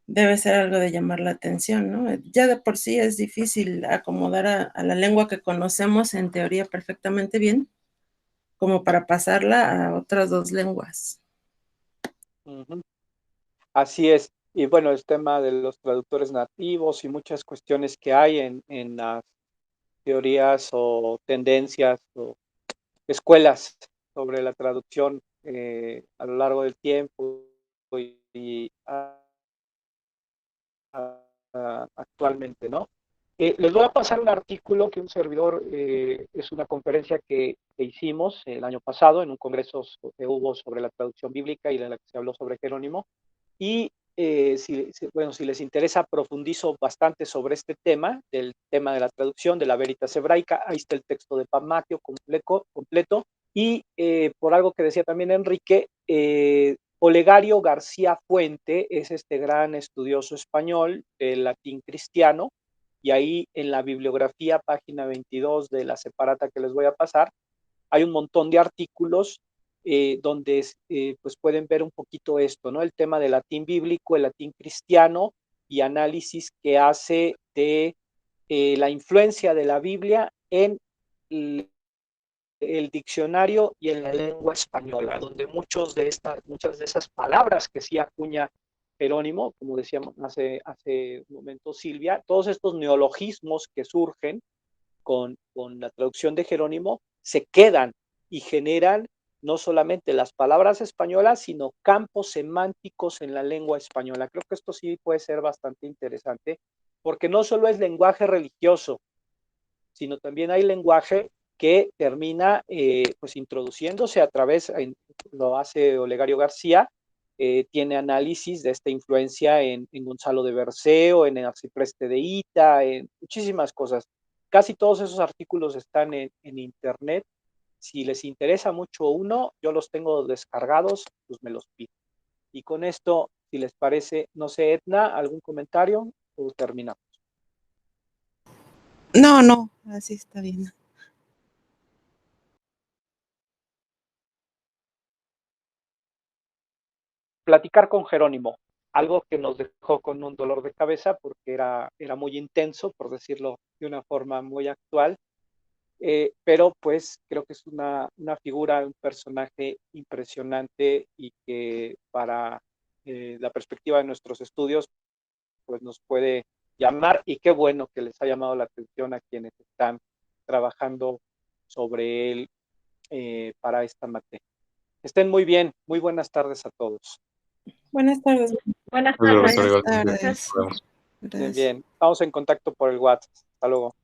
debe ser algo de llamar la atención, ¿no? Ya de por sí es difícil acomodar a la lengua que conocemos en teoría perfectamente bien, como para pasarla a otras dos lenguas. Así es. Y bueno, el tema de los traductores nativos y muchas cuestiones que hay en las teorías o tendencias o escuelas sobre la traducción a lo largo del tiempo y actualmente, ¿no? Les voy a pasar un artículo que un servidor, es una conferencia que hicimos el año pasado en un congreso que hubo sobre la traducción bíblica y de la que se habló sobre Jerónimo. Y bueno, si les interesa, profundizo bastante sobre este tema, del tema de la traducción, de la Veritas Hebraica. Ahí está el texto de Pamatio completo. Y por algo que decía también Enrique, Olegario García Fuente es este gran estudioso español del latín cristiano, y ahí en la bibliografía, página 22 de la separata que les voy a pasar, hay un montón de artículos donde pues pueden ver un poquito esto, ¿no? El tema del latín bíblico, el latín cristiano y análisis que hace de la influencia de la Biblia en el diccionario y en la lengua española, donde muchas de esas palabras que sí acuña Jerónimo, como decíamos hace un momento Silvia, todos estos neologismos que surgen con la traducción de Jerónimo se quedan y generan no solamente las palabras españolas, sino campos semánticos en la lengua española. Creo que esto sí puede ser bastante interesante, porque no solo es lenguaje religioso, sino también hay lenguaje que termina pues introduciéndose a través, lo hace Olegario García, tiene análisis de esta influencia en Gonzalo de Berceo, en Arcipreste de Ita, en muchísimas cosas. Casi todos esos artículos están en internet. Si les interesa mucho uno, yo los tengo descargados, pues me los pido. Y con esto, si les parece, no sé, Edna, ¿algún comentario? O terminamos. No, así está bien. Platicar con Jerónimo, algo que nos dejó con un dolor de cabeza porque era muy intenso, por decirlo de una forma muy actual, pero pues creo que es una figura, un personaje impresionante y que para la perspectiva de nuestros estudios pues nos puede llamar, y qué bueno que les ha llamado la atención a quienes están trabajando sobre él para esta materia. Estén muy bien, muy buenas tardes a todos. Buenas tardes. Buenas Muy bien, tardes. profesor, Buenas igualmente. tardes. Nos vemos. Bien, bien. Estamos en contacto por el WhatsApp. Hasta luego.